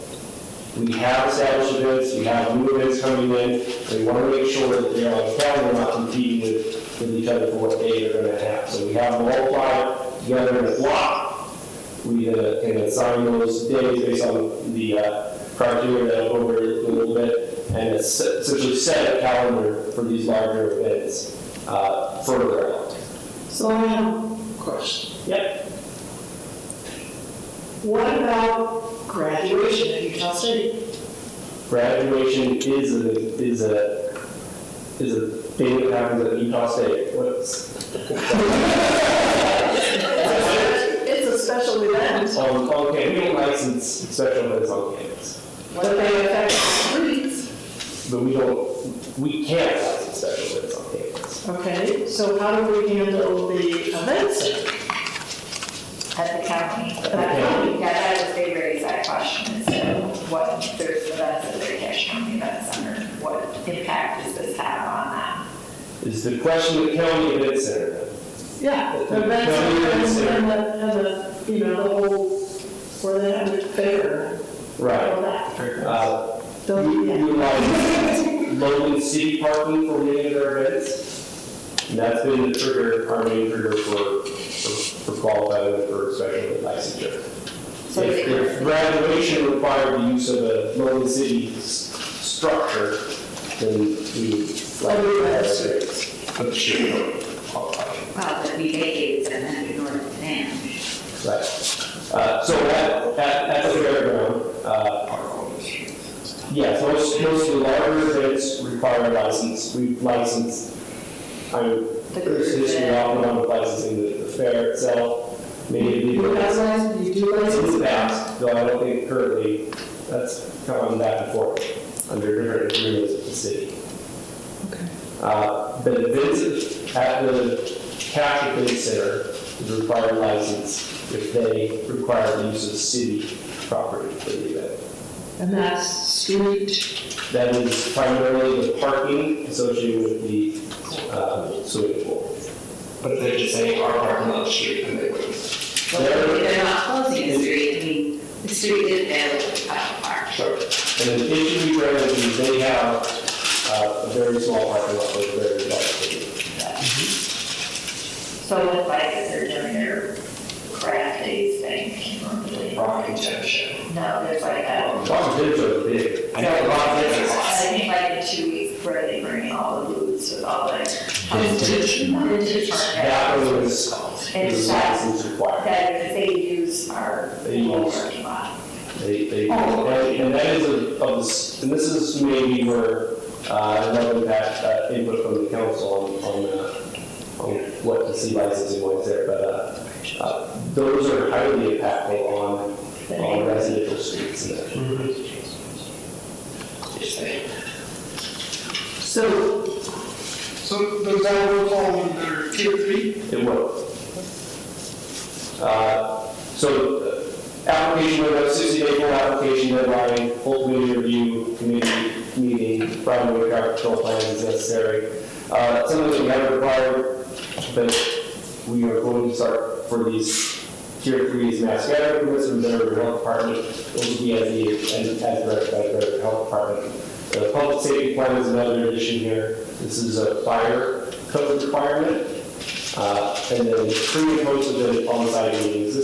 we have established events, we have new events coming in, and we want to make sure that they're on the calendar, not competing with each other for what day they're going to have. So we have them all applied together in a block. We can assign those days based on the criteria that I'll go over in a little bit, and essentially set a calendar for these larger events further out. So I have a question. Yep. What about graduation at Utah State? Graduation is a thing that happens at Utah State. It's a special event. Okay, we don't license special events on campus. But they affect the streets. But we can't license special events on campus. Okay, so how do we handle the event center? At the county. Yeah, that was, they raised that question, so what, there's the events at the Cache County Event Center, what impact does this have on that? Is the question the county event center? Yeah, the event center and the whole, where they have the fair. Right. All that. We utilize Logan City parking for many of their events. And that's been the trigger, our main trigger for qualifying for special event licensure. So if graduation required the use of a Logan City structure, then we Well, that we vacated and then we ignored the dam. Right. So at the fairground, yes, most of the larger events require a license. We've licensed, there's history often on licensing the fair itself. Maybe You do license? in the past, though I don't think currently that's gone back and forth under different agreements with the city. Okay. But events at the Cache Event Center is required license if they require the use of city property for the event. And that's street? That is primarily the parking associated with the swimming pool. But if they're just saying our parking lot street, then they wouldn't. They're not closing the street, I mean, the street is available to park. Sure. And in HEB Residences, they have a very small parking lot with very large. So it looks like if they're doing their craft days thing. Rocking Show. No, there's like a. Rocking Show is big. I know Rocking Show is I awesome. think like in 2 weeks where they bring all the booths with all the. Vintage. That was, It's license required. that they use our They use- parking lot. And that is and this is maybe where, I'd love that input from the council on what the C licensing was there, but, those are highly impactful on residential streets. So does that will fall under tier 3? It will. Application window, 60-day full application deadline, full committee review, committee meeting, right-of-way traffic control plans as necessary. Something that we haven't required, but we are going to start for these tier 3s mass gathering permits from the health department. Those will be as directed by the health department. The public safety plan is another addition here. This is a fire code requirement. And then pre and post event on-site meetings.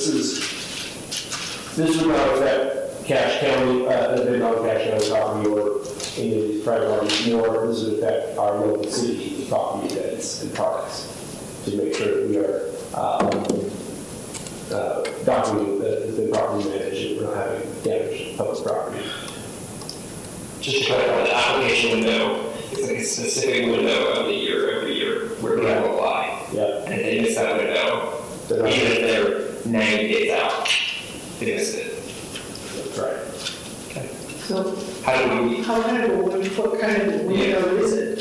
This would not affect Cache County, event on Cache County property or any of these private properties, nor does it affect our local city property events and products, to make sure that we are documenting that it's been properly managed and we're not having damage to public property. Just to clarify, the application window is like a specific window of the year, every year, where we will apply. Yeah. And if they miss that window, even if they're 90 days out, they missed it. That's right. So How do we? what kind of window is it?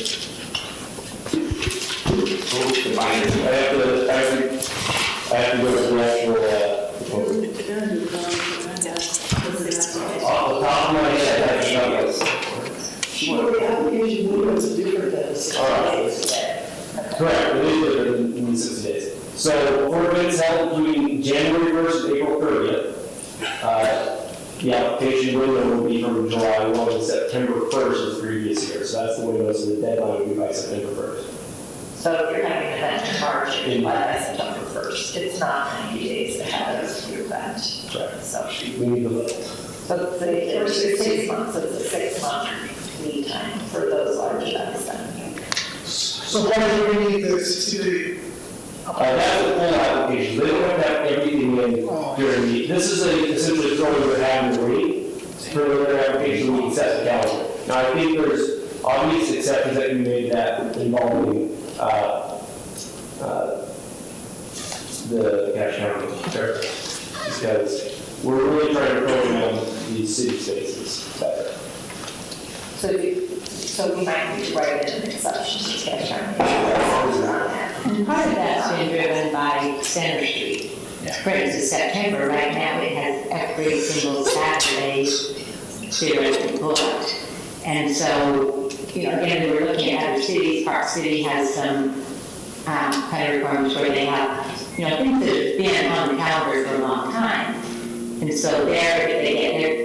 The binders. I have to go to the actual, off the top of my head, I think that was. Well, the application window is different than the 60 days. Correct, it is different in 60 days. So for events held between January 1st and April 30th, the application window will be from July 1 to September 1st of the previous year. So that's the window, so the deadline will be by September 1st. So if you're having an event in March, it's by September 1st. It's not 90 days ahead of your event. Right. So we need to look. So it's 6 months, so it's a 6-month lead time for those large events then. So why do we need the 60-day? That's the full application. They don't have to have everything in during the, this is essentially throwing what happened in the week. For their application, we can set the calendar. Now, I think there's obvious exceptions that can be made that involving the Cache County because we're really trying to program these city spaces better. So we might need to write in an exception to Cache County. And part of that's been driven by Center Street. For instance, September, right now, it has every single Saturday theoretically booked. And so, again, we were looking at other cities. Park City has some kind of requirements where they have, things that have been on the calendar for a long time. And so there, if they get their,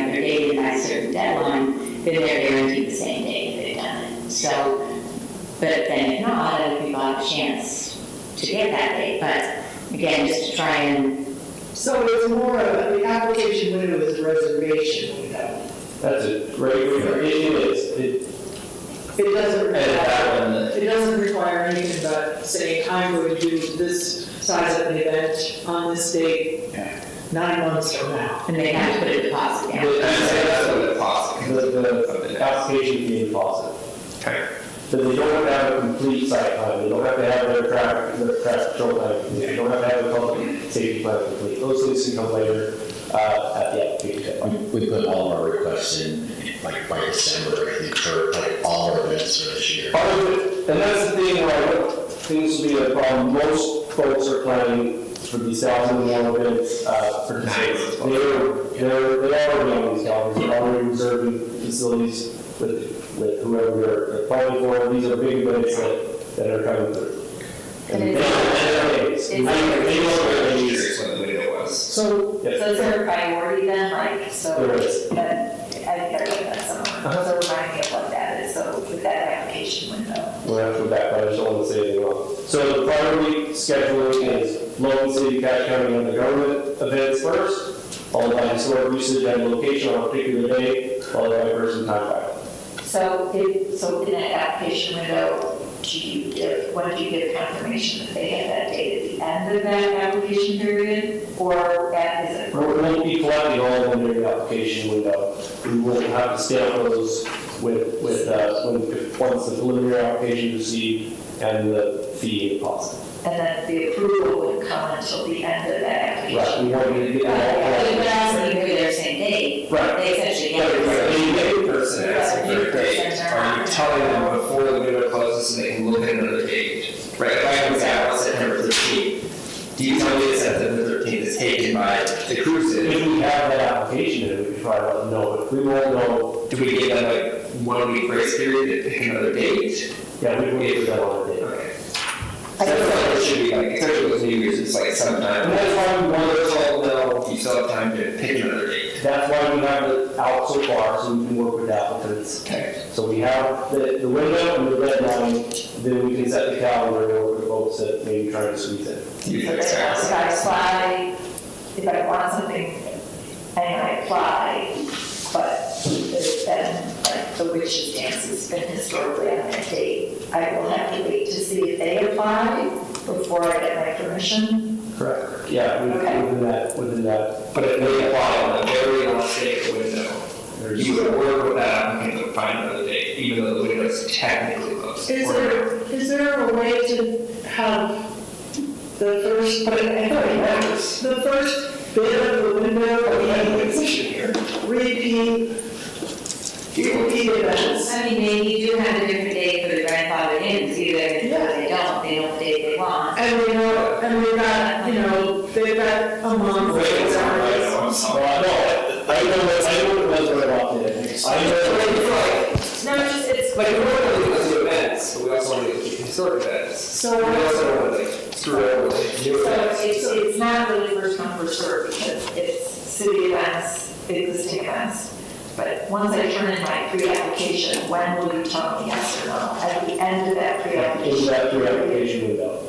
their date by a certain deadline, then they're guaranteed the same day that they've done it. So, but then if not, other people have a chance to get that date. But again, just to try and. So it's more of, the application window is a reservation window. That's a great, it is. It doesn't require anything but saying, I'm going to do this size of an event on this date, 9 months from now. And they have to put a deposit down. The application fee is deposit. Okay. But they don't have to have a complete site plan. They don't have to have their traffic control plan complete. They don't have to have a public safety plan complete. Those things can come later at the application deadline. We put all of our requests in like by December, I think, for like all our events for this year. Part of it, and that's the thing where I look, things will be a problem. Most folks are planning for these 1,001 events for December. They already on these calendars. They're already reserving facilities with whoever they're planning for. These are big events that are coming through. And So is there a priority then, There is. I think I read that somewhere. So remind me of what that is, so with that application window. We'll have to go back, but I just don't want to say anything wrong. So the priority scheduling is Logan City, Cache County, and the government events first, followed by historic usage and location on a particular day, followed by person time file. So in that application window, when do you give confirmation that they have that date at the end of that application period? Or is it? We won't be collecting all of them during the application window. We will have to stamp those once the preliminary application is received and the fee deposit. And then the approval wouldn't come until the end of that application. Right, we want you to get that. But also, you can be there same day. Right. They essentially But get if it. a person asks for a date, are you telling them before the window closes so they can look at another date? Right, if I was out on September 13th, do you tell me that September 13th is taken by the cruise? If we have that application, then we can try to let them know, but we won't know. Do we give them like 1 week grace period to pick another date? Yeah, we will give them on a date. Okay. I feel like it should be like, especially with New Year's, it's like sometime. And that's why we want to all know you still have time to pick another date. That's why we have it out so far, so we can work with applicants. Okay. So we have the window and the deadline, then we can set the calendar and work with folks that maybe trying to squeeze in. If I apply, if I want something and I apply, but there's been, like, the witches dance has been historically on that date, I will have to wait to see if they apply before I get my permission. Correct. Yeah, within that. But if they apply on the very last day of the window, you would work with that applicant to find another date, even though the window is technically closed. Is there a way to have the first bit of the window repeat events? I mean, maybe you do have a different date for the grandfather in, it's either they do or they don't, they know the date they want. And we know, and we've got, they've got a month. I know what it was right off the end. No, it's Like, we want to do events, but we also want to do historic events. So we also want to like screw over with new events. It's not really first come, first served, because it's city events, existing events. But once I turn in my pre-application, when will you tell me yes or no? At the end of that pre-application. In that pre-application window.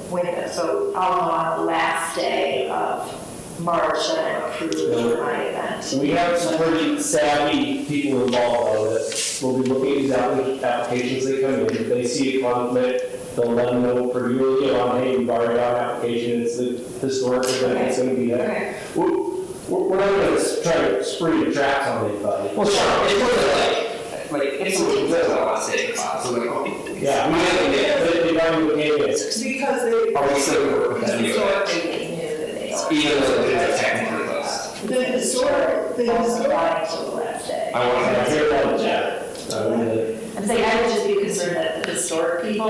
So I'll know on the last day of March that I'm approved for my event. So we have some pretty savvy people involved with it. We'll be looking at these applications that come in. If they see a conflict, they'll let them know pretty early on, hey, we've already got an application, it's the historic event, it's going to be there. We're not going to try to spring the tracks on anybody. Well, sure, it's really like if something does on last day of class, so like, yeah, they've already came in. Because they. Are we still going to work with that new event? Even though it's technically closed. The historic. Till the last day. I want to hear about that. I'm saying I would just be concerned that the historic people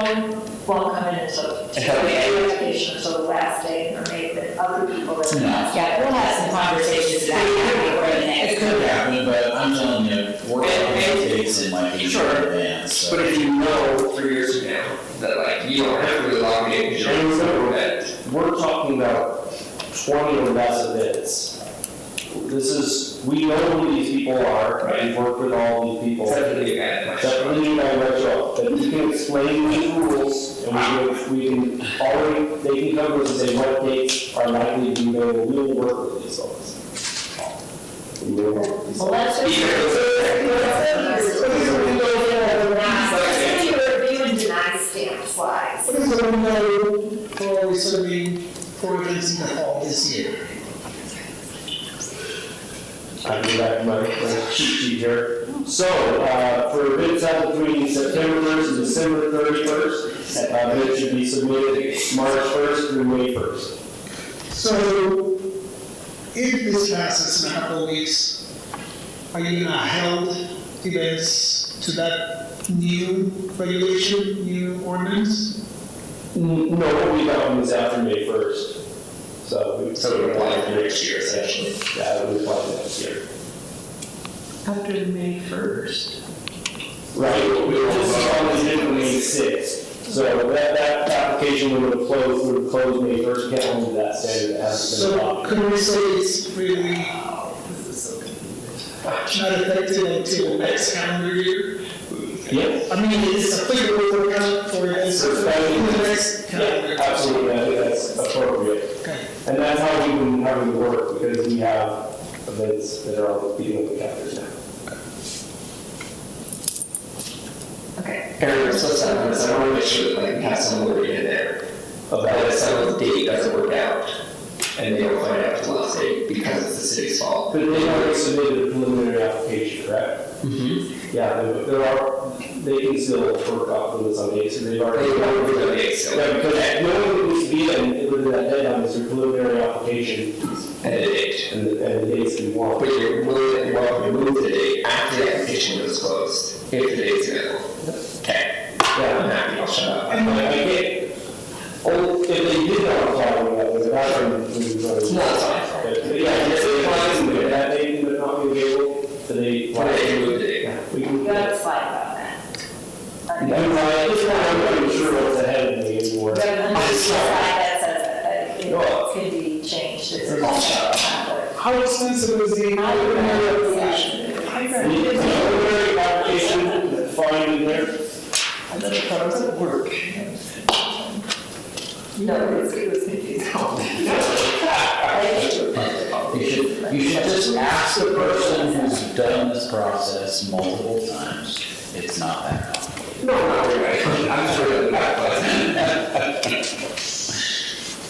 won't come in until the application until the last day, or maybe the other people that. Yeah, we'll have some conversations about that before the next. It could happen, but I'm telling you, work on dates in like a year in advance. So. But if you know 3 years from now that like you don't have to really log in because you're going to event. We're talking about 20 or less events. We know who these people are, right? We've worked with all these people. Except for the event. Except for the event restaurant. But we can explain these rules, and we can already, they can come to us and say what dates are likely to be available. We'll work with these folks. Well, that's just. Review and deny stamp slides. What is the window for reserving for events in the fall this year? I can go back to my cheat sheet here. So, for events out between September 1st and December 31st, bids should be submitted March 1st through May 1st. So, if this passes in a couple of weeks, are you going to hold events to that new regulation, new ordinance? No, we'll be done this after May 1st. So we apply for next year, essentially. Yeah, we apply for next year. After May 1st. Right, this is on the May 6th. So that application would have closed May 1st, can't hold that standard, it hasn't been So, adopted. could we say it's really not effective until next calendar year? Yes. I mean, is this applicable for Yeah, absolutely, I think that's appropriate. Okay. And that's how we work, because we have events that are all beating with calendars now. Okay. Aaron, let's flip side of this. I want to make sure that like, we have some wording in there about if someone's date doesn't work out and they don't find out the last date because it's the city's fault. But they already submitted a preliminary application, correct? Mm-hmm. Yeah, they can still work out with some dates, and they've already. They don't work on dates, so. Yeah, because the only thing that needs to be in within that deadline is your preliminary application. And the date. And the dates that you want. But you're willing to remove the date after the application was closed, if the date's available. Okay. Yeah, I'm happy, I'll shut up. I can't. Oh, if they did not apply with that, they're not going to. No, it's fine. But yeah, if they apply with that date, but not be available, then they. Remove the date. Yeah, we can. You got a slide about that. At this point, I'm not even sure what's ahead of me anymore. Rather than just a slide that says that it can be changed. How expensive is the preliminary application? The preliminary application that's defined in there. I bet it doesn't work. No, it was confusing. You should just ask the person who's done this process multiple times. It's not that complicated. No, not really. I'm sure that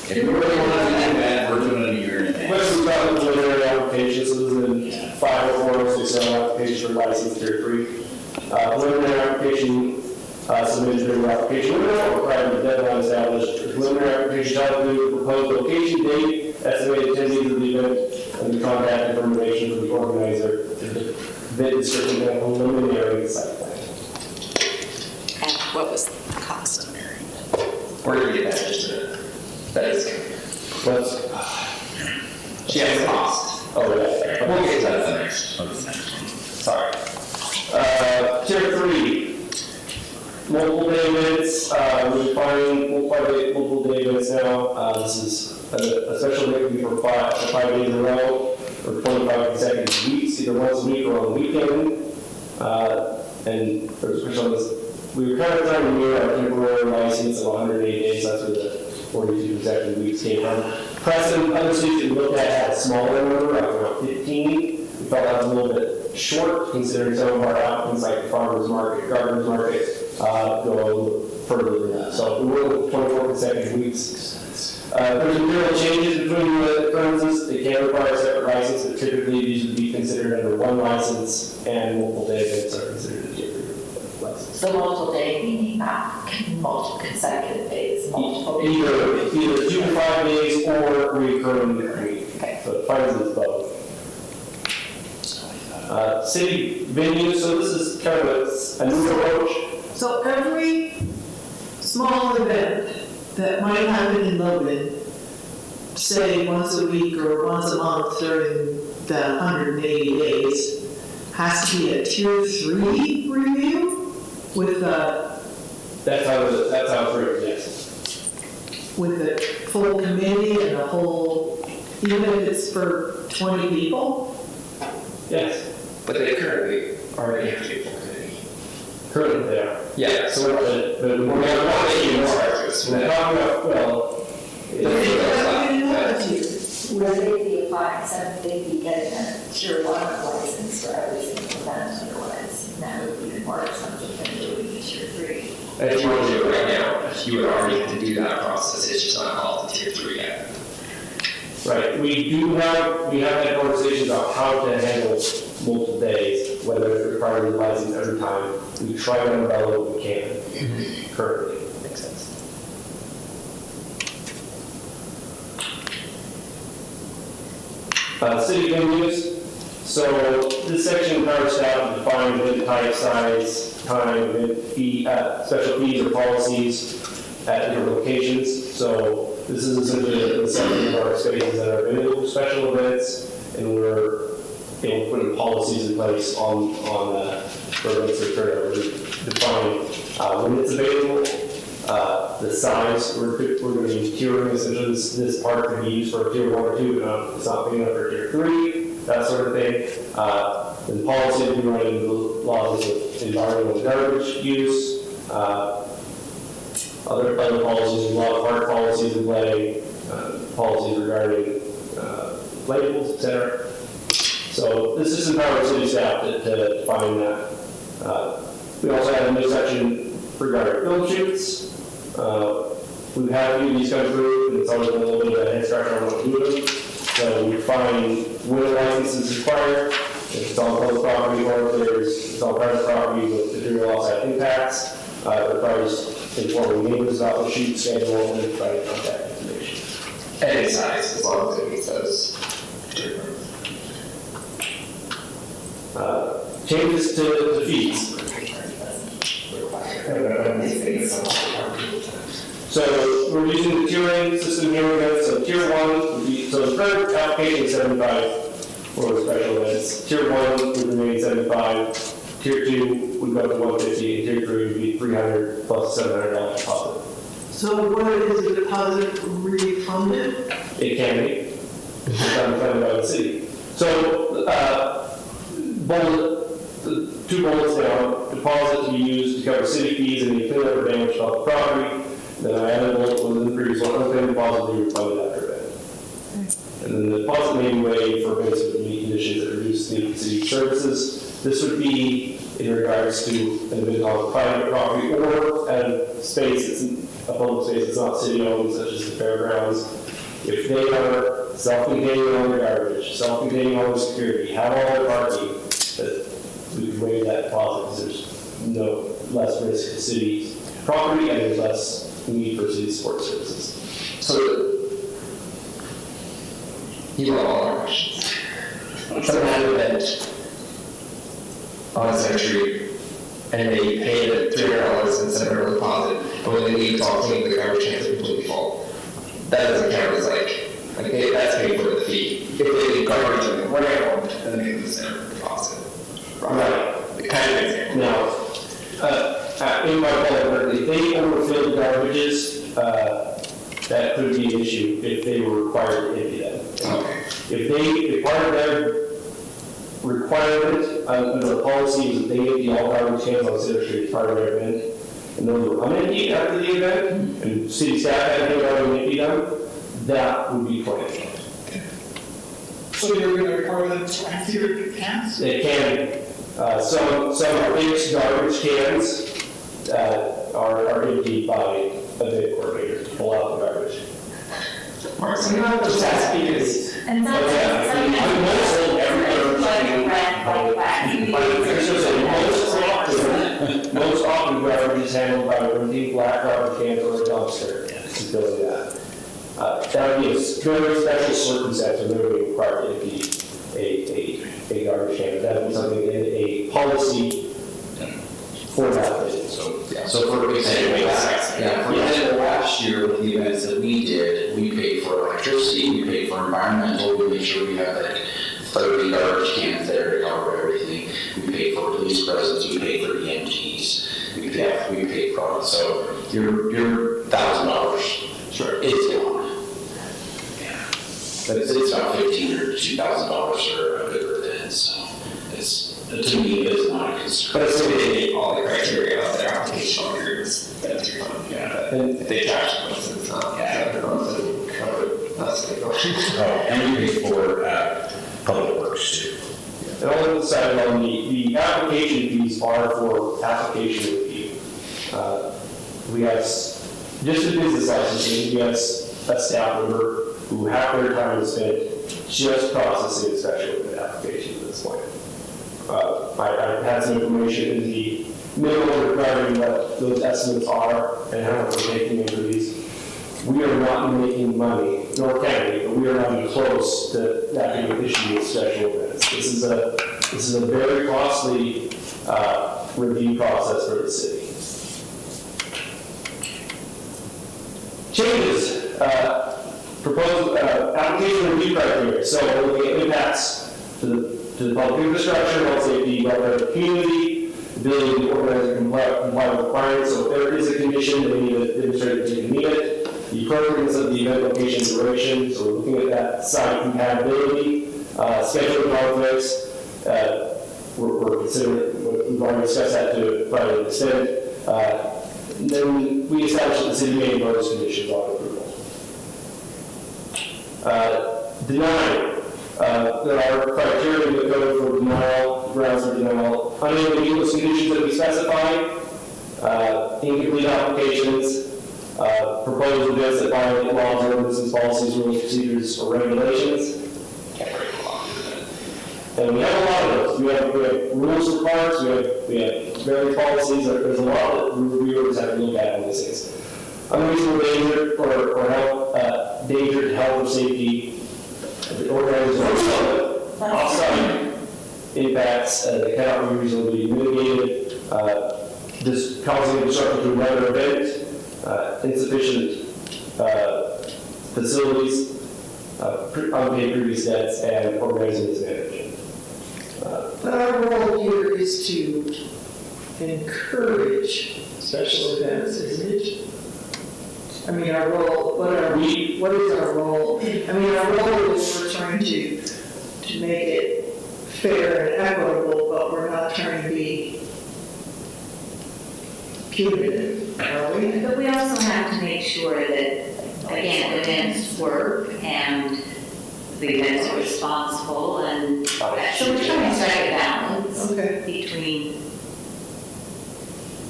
If you really want to do that, we're doing it a year in advance. What's the preliminary application? So this is in 50467 application for license tier 3. Preliminary application submitted during the application window, required the deadline established. The preliminary application shall include the proposed location, date, estimated attendees of the event, and the contact information for the organizer. The event description and preliminary site plan. And what was the cost? We're going to get that just a minute. That is. She has a cost. Oh, yeah. We'll get to that the next. Sorry. Tier 3. Multiple day events, we're finding multiple day events now. This is a special event can be for 5 days in a row, or 25 consecutive weeks, either once a week or on the weekend. And for the special events, we were kind of trying to mirror our temporary license of 180 days, that's where the 42 consecutive weeks came from. Preston, other cities that we looked at had a smaller number, around 15. We felt that was a little bit short, considering some of our applicants, like the farmers market, gardeners market, go a little further than that. So we were with 24 consecutive weeks. There's material changes between the occurrences. They can require a separate license, but typically these would be considered under one license, and multiple day events are considered a tier 3 license. So multiple day meaning not multiple consecutive days, multiple. Either 2 to 5 days or recurring week. Okay. So it finds it's both. City venues, so this is kind of a new approach. So every small event that might happen in Logan, say once a week or once a month during the 180 days, has to be a tier 3 review with the. That's how it's written, yes. With the full committee and the whole, even if it's for 20 people? Yes. But they currently already have to full committee. Currently they are. Yeah, so But we're not making more arguments. We're talking about, well, Where they'd be applying, so they'd be getting a tier 1 license for every single event, otherwise that would be more expensive than doing the tier 3. If you want to do it right now, you would already have to do that process, it's just not called the tier 3 yet. right, we have had conversations about how to handle multiple days, whether it requires a license every time. We try to umbrella what we can currently. Makes sense. City venues. So this section empowers staff to define event type, size, time, event fee, special fees or policies at different locations. So this is essentially the section of our spaces that are available for special events, and we're able to put in policies in place on for events that occur. We define when it's available, the size. We're going to be tiering essentially this part can be used for a tier 1 or 2, but it's not big enough for tier 3, that sort of thing. The policy will be running the laws of environmental garbage use, other policies, a lot of hard policies in play, policies regarding labels, et cetera. So this is empowering city staff to define that. We also had a new section regarding film shoots. We've had a few of these come through, and it's always been a little bit of a head scratcher on what to do with them. So we find when a license is required, if it's on public property or if it's on private property with material offsite impacts, it requires informing neighbors about the shoot schedule and providing contact information. Any size, as long as it meets those. Changes to the fees. So we're using the tiering system here again. So tier 1 would be, so the current application is 75 for special events. Tier 1 would remain 75. Tier 2 would go up to 150, and tier 3 would be 300 plus $700 deposit. So what is the deposit refunded? It can be. It's done by the city. So two bullets down, deposit to be used to cover city fees and any cleanup or damage to the property. Then I added a bullet with the previous one, unpaid deposit to be refunded after that. And then the deposit may be waived for events that meet conditions that reduce the city services. This would be in regards to an event on private property or at a space, a public space that's not city owned, such as the fairgrounds. If they are self-containing on their garbage, self-containing on the security, have all their parking, that we could waive that deposit because there's no less risk to city property and there's less need for city support services. So, you have all our questions. Someone had an event on Century, and they paid it $300 and sent a deposit, and when they leave, it's all clean, the garbage cans are completely full. That doesn't count as like that's paid for the fee. If they leave garbage in the ground, then they lose their deposit. Right. Kind of example. Now, in my public, if they overfill the garbages, that could be an issue if they were required to empty them. Okay. If part of their requirement under the policy is that they empty all garbage cans on Center Street as part of their event, and those were unemptied after the event, and city staff had to go out and empty them, that would be fine. So you're going to require them to empty your cans? They can. Some fixed garbage cans are emptied by event coordinators to pull out the garbage. And most often garbage is handled by a empty black garbage can or a dumpster. Facility that. That would be a very special circumstance where they would be required to empty a garbage can. That would be something in a policy for that. So for example, last year with the events that we did, we paid for electricity, we paid for environmental, we made sure we had like 30 garbage cans there to cover everything. We paid for police presence, we paid for EMTs, we paid for it. So your $1,000 sure is gone. But it's about $1,500 to $2,000 for a bigger event, so to me, it's not a concern. But it's really they meet all the criteria of their application agreements. That's your fun, yeah. But if they charge us, it's not. Yeah, they're going to cover it. That's the question. And we pay for public works too. And all decided on the application fees are for application review. We have, just a business licensing, we have a staff member who have their time spent just processing a special event application at this point. I had some information in the minimum regarding what those estimates are and how much we're making into these. We are not making money, nor can we, but we are not even close to that being an issue with special events. This is a very costly review process for the city. Changes. Proposed application review criteria. So we're looking at impacts to the public infrastructure, health, safety, welfare of the community, ability to organize and comply with requirements. So if there is a condition that we need to demonstrate that you can meet it, the appropriateness of the event location duration. So we're looking at that site compatibility, scheduling conflicts, we're considering, we've already discussed that to try to extend. Then we established that the city may impose conditions on approval. Denial. There are criteria in the code for denial, grounds for denial, unable to meet those conditions that we specify, incomplete applications, proposed events that violate laws, ordinances, policies, rules, procedures, or regulations. And we have a lot of those. We have rules for parks, we have various policies, there's a lot that reviewers have to look at on these things. Unreasonable danger or health, danger to health or safety of the organism or off-site impacts that cannot be reasonably mitigated, just causing a disruption to another event, insufficient facilities, unpaid previous debts, and organizing mismanagement. But our role here is to encourage special events, isn't it? I mean, our role, what is our role? I mean, our role is we're trying to make it fair and equitable, but we're not trying to be punitive, are we? But we also have to make sure that, again, events work and the events are responsible, and so we're trying to strike a balance between.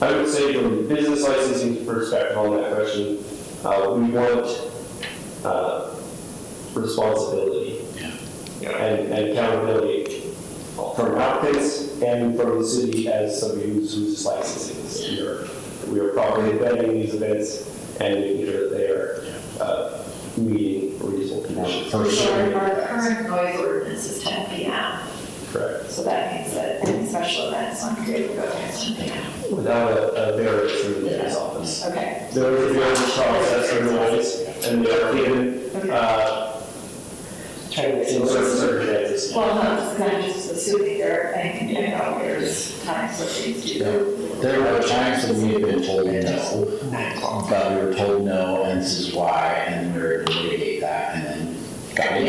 I would say from a business licensing perspective on that question, we want responsibility and accountability from applicants and from the city as somebody who's licensing this. We are properly vetting these events and making sure that they are meeting reasonable conditions. Our current noise ordinance is 10 p.m. Correct. So that means that any special events on creative go past 10 p.m. Without a variance through the mayor's office. Okay. There is a variance process for noise, and they are given in certain days. Well, no, it's kind of just assuming there, and you know, there's times where things do go. There were times when we have been told no, but we were told no, and this is why, and we were able to mitigate that, and then got it.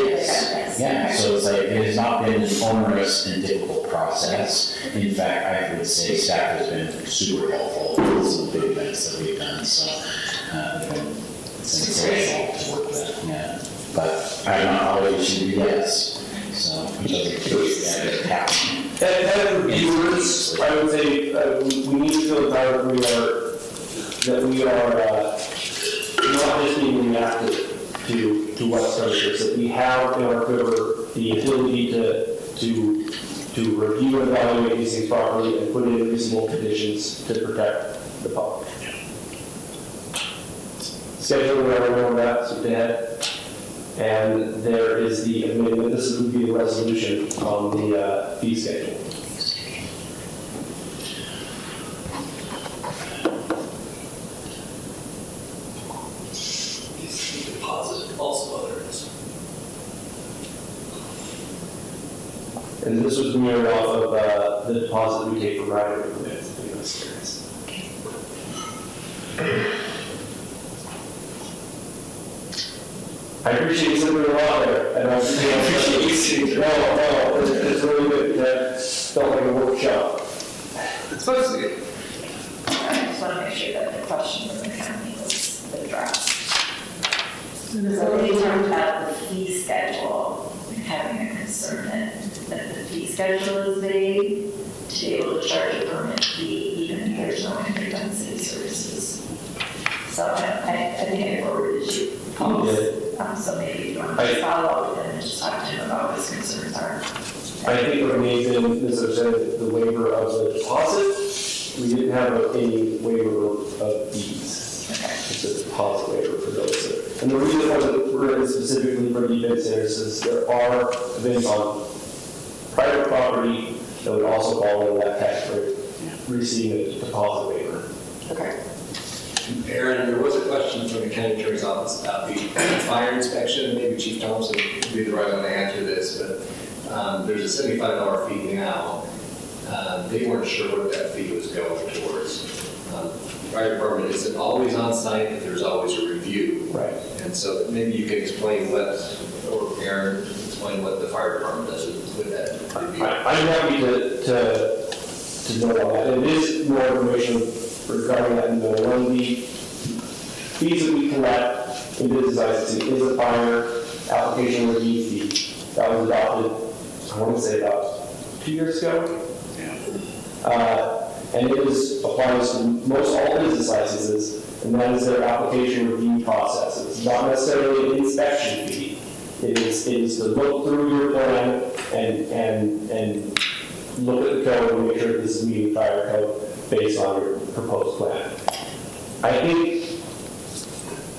Yeah, so it's like, it has not been an onerous and difficult process. In fact, I would say staff has been super helpful with some big events that we've done, so it's great to work with, yeah. But I'm not always usually yes, so it doesn't happen. As reviewers, I would say we need to feel empowered that we are not just being reactive to what's going on, that we have in our quiver the ability to review and evaluate these things properly and put in reasonable conditions to protect the public. Scheduling, we already know that, so ahead. And there is the amendment, this would be the resolution on the fee schedule. Deposit, also others. And this was mirrored off of the deposit we take for right-of-way permits in this experience. I appreciate you sitting a lot there, and I appreciate you sitting. No, it's really good. That felt like a workshop. It's supposed to be. I just want to make sure that the question from the county was addressed. So they talked about the fee schedule, and having a concern that the fee schedule is vague, to be able to charge a permit fee even if there's no entry on city services. So I think I forwarded you calls. So maybe you want to follow up with him and just talk to him about what his concerns are. I think what made them misunderstand the waiver of the deposit. We didn't have any waiver of fees. It's a deposit waiver for those. And the reason it wasn't written specifically for the event centers is there are events on private property that would also fall in that category, receiving a deposit waiver. Okay. Aaron, there was a question from the county attorney's office about the fire inspection. Maybe Chief Thompson would be the right one to answer this, but there's a $75 fee now. They weren't sure what that fee was going towards. fire department isn't always on site, but there's always a review. Right. And so maybe you can explain what, or Aaron, explain what the fire department does with that review. I'm happy to know all that. And it is more information regarding that. You know, one of the fees that we collect in business licensing is a fire application review fee. That was adopted, I want to say about 2 years ago. And it applies to most all business licenses, and that is their application review process. It's not necessarily an inspection fee. It is to look through your plan and look at the code and make sure that this is meeting fire code based on your proposed plan. I think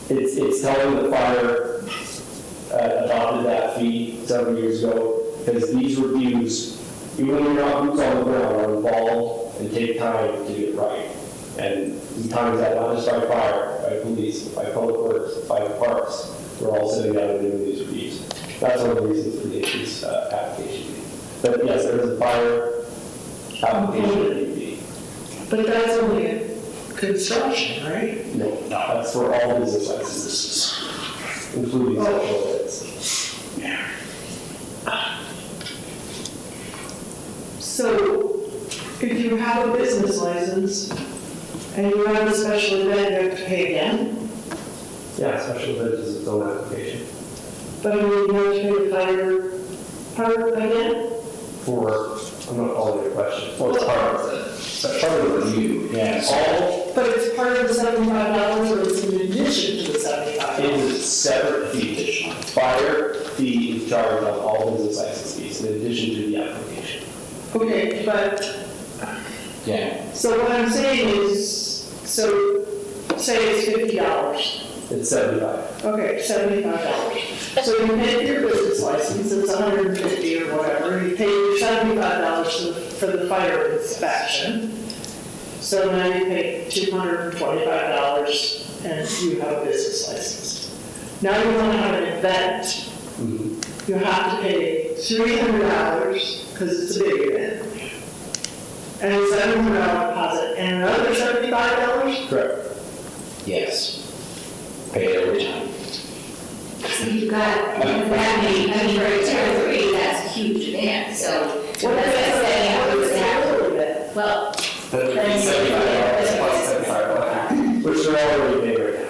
it's telling the fire adopted that fee several years ago, because these reviews, even when you're not boots on the ground, are involved and take time to get it right. And sometimes that not just by fire, by police, by public works, by parks, we're all sitting down and doing these reviews. That's one of the reasons for the increased application fee. But yes, there is a fire application review fee. But that's only construction, right? No, that's for all business licenses, including special events. Yeah. So, if you have a business license and you have a special event, you have to pay again? Yeah, special event is its own application. But I mean, you have to pay the fire part again? I'm not following your question. Well, it's part of the review, yeah. But it's part of the $75 or it's in addition to the $75? It is a separate fee. Fire fee is charged on all business license fees in addition to the application. Okay, but, Yeah. so what I'm saying is, so say it's $50. It's 75. Okay, $75. So you pay for your business license, it's $150 or whatever, you pay your $75 for the fire inspection. So now you pay $225 and you have a business license. Now you want to have an event, you have to pay $300 because it's a big event. And a $700 deposit and another $75? Correct. Yes. Pay it every time. So you've got, that many, I mean, for a territory, that's a huge event, so. What if it's a little bit? Well. But it's $75 plus $75. Which they're already paying right now.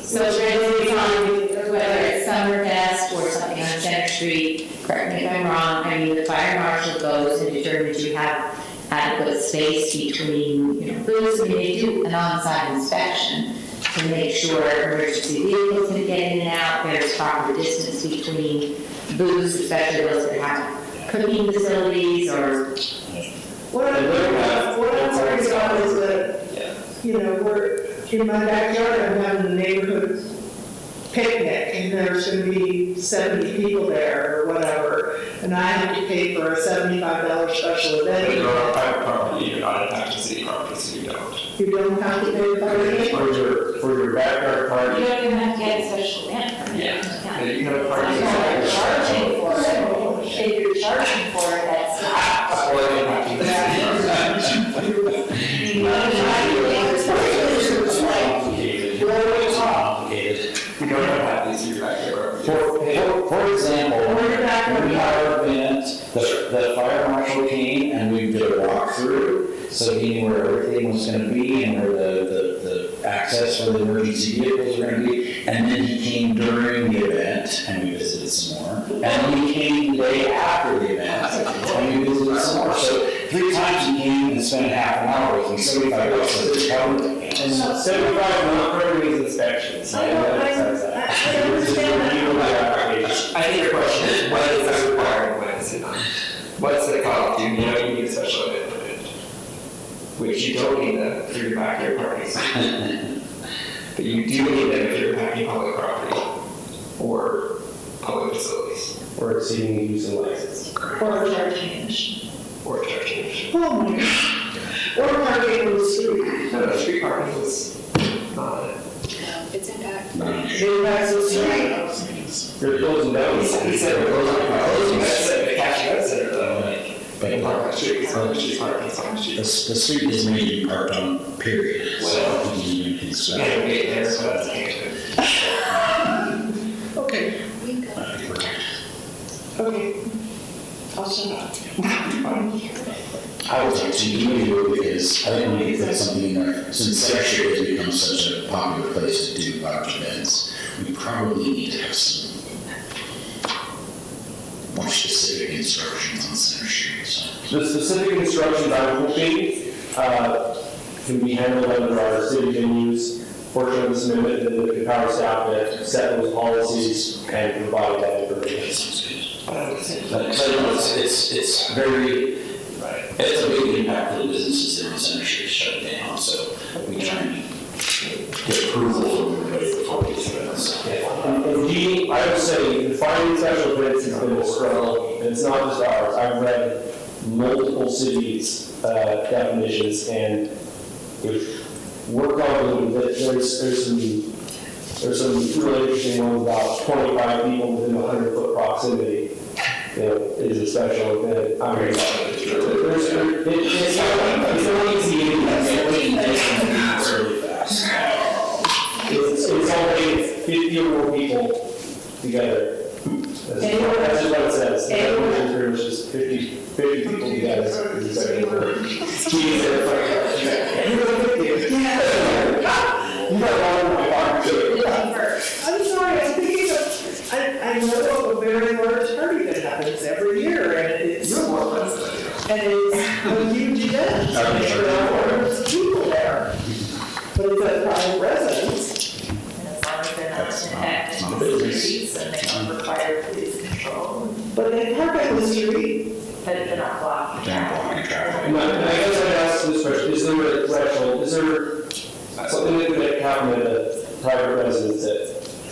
So it's really fun, whether it's Summerfest or something on Center Street, correct me if I'm wrong, I mean, the fire marshal goes and determines you have adequate space between, booths, and they do an on-site inspection to make sure emergency vehicles can get in and out, there's proper distance between booths, especially those that have cooking facilities or. What I'm worried about is that, we're, in my backyard, I'm having a neighborhood picnic, and there's gonna be 70 people there, or whatever, and I have to pay for a $75 special event. But you're on private property, you're not attached to city property, so you don't. You don't have to pay for it? For your backyard party. You don't even have to get a special event permit. Yeah. You can have a party. You're charging for it. If you're charging for it, that's not. Well, you have to. You don't have these in your backyard. For example, when we had our event, the fire marshal came and we did a walkthrough, so he knew where everything was gonna be and where the access for the emergency vehicles were gonna be. And then he came during the event and we visited some more. And then he came the day after the event and we visited some more. So 3 times he came and spent half an hour with me, $75 for the cover. And 75 not covering these inspections. I understand that. I think your question is, when is that required and when is it not? What's the cutoff? Do you know you need a special event permit? Which you don't need them for your backyard parties. But you do need them if you're impacting public property or public facilities. Or exceeding the use and license. Or a charging issue. Or charging issue. Oh my God. Or parking on the street. No, street parking was not it. It's impact. Maybe that's the street. You're closing down. He said we're closing the Cash Center though, like, in Park The street is made to be parked on, period, so you can Yeah, okay, there, so that's Okay. Okay. I'll shut up. I would like to you because I think we need to put something in there, since Century has become such a popular place to do large events, we probably need to have some more specific instructions on Center Street, so. The specific instructions I'm hoping can be handled under our city venues portion of this amendment, and then the power staff that set those policies and provide that information. It's very, it's a big impact for the businesses that are essentially shut down, so we try and get approval from everybody before we do it. And G, I would say defining special events has been a struggle, and it's not just ours. I've read multiple cities' definitions, and if we're confident that there's some really interesting ones about 25 people within a 100-foot proximity. Is a special event. I mean, it's so easy. It's only 50 or more people together. That's just what it says. It's just 50 people together. Is a special event. I'm sorry, I'm thinking of, I know of a very large party that happens every year, and it's a huge event. There are hundreds of people there, but it's a private residence. And as long as they're not impacting the streets and they don't require police control, But they park on the street. but they're not blocking traffic. And I guess I'd ask this question, is there a threshold, is there something that could happen at a private residence that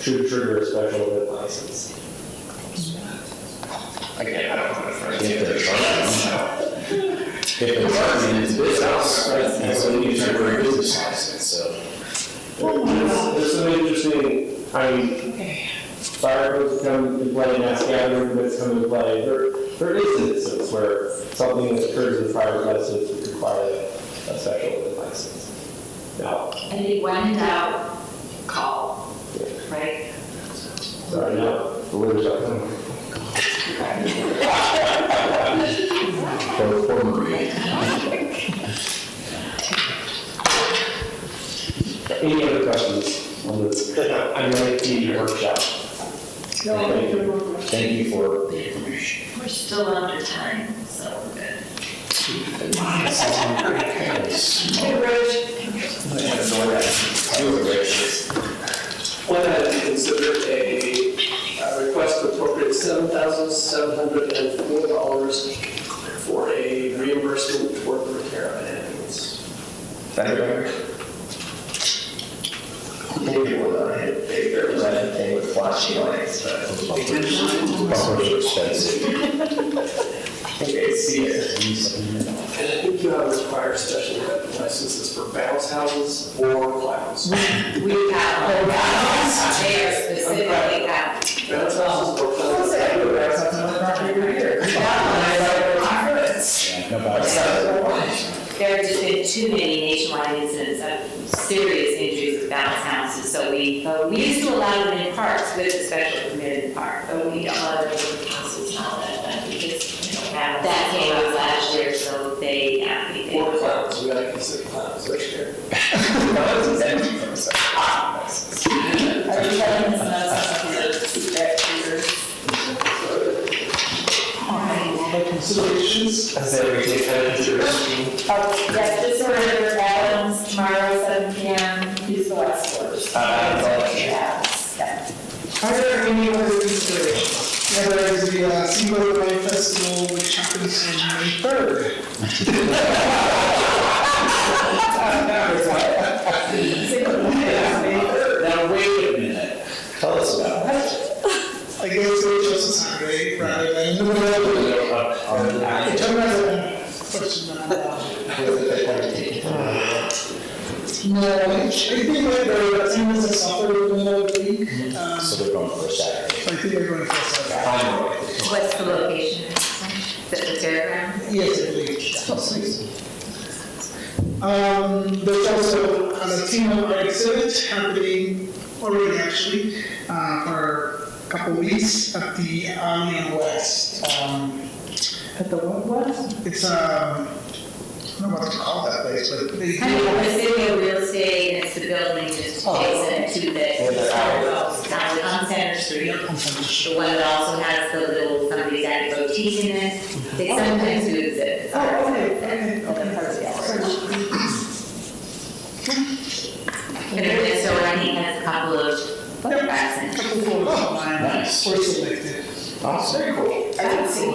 should trigger a special event license? Again, I don't know if If they're charging into business, and so they need to temporary business license, so. There's some interesting, I mean, fire codes come into play, mass gathering permits come into play. There is instances where something that occurs in private residence would require a special event license. Now, And they went out, call, right? sorry, now, the winter's up. Or Marie. Any other questions on this? I'm going to workshop. Thank you for the information. We're still under time, so we're good. One item to consider a request to appropriate $7,704 for a reimbursement for the repair of an ambulance. maybe we're not hit bigger, but anything with flashing lights, but. Bumpers are expensive. Okay, see it. And I think you have required special licenses for bounce houses or clowns. We have, they are specifically out. Bounce houses or clowns. There have just been too many nationwide incidents of serious injuries with bounce houses, so we used to allow them in parks with a special permitted park, but we don't allow them in houses now that because that came up last year, so they, Or clowns, we gotta consider clowns this year. Are you telling us about some of the secret shooters? Considerations? I said we take that into consideration. Yes, just order gallons tomorrow, 7 p.m. Use the West Force. Are there any other considerations? There is the Seaboard Light Festival, which happens on May 3rd. Now, wait a minute. Tell us about it. I guess it's just a Saturday rather than in the middle of the week. It turned out that question no, it'd be like the attendance is suffered in the middle of the week. So they're going for a Saturday. So I think they're going for a Saturday. What's the location? Is it the fairground? Yes, I believe. There's also a Latino art exhibit happening already actually for a couple of weeks at the Alien West. At the what was? It's I don't know what to call that place, but they Kind of the city of real estate, and it's the building just adjacent to the house down on Center Street. The one that also has the little, somebody's at boutique in it. They sometimes do exhibits. Oh, okay. And then, so I think has a couple of photographs in it. Nice. Were selected. Awesome. Very cool. I don't see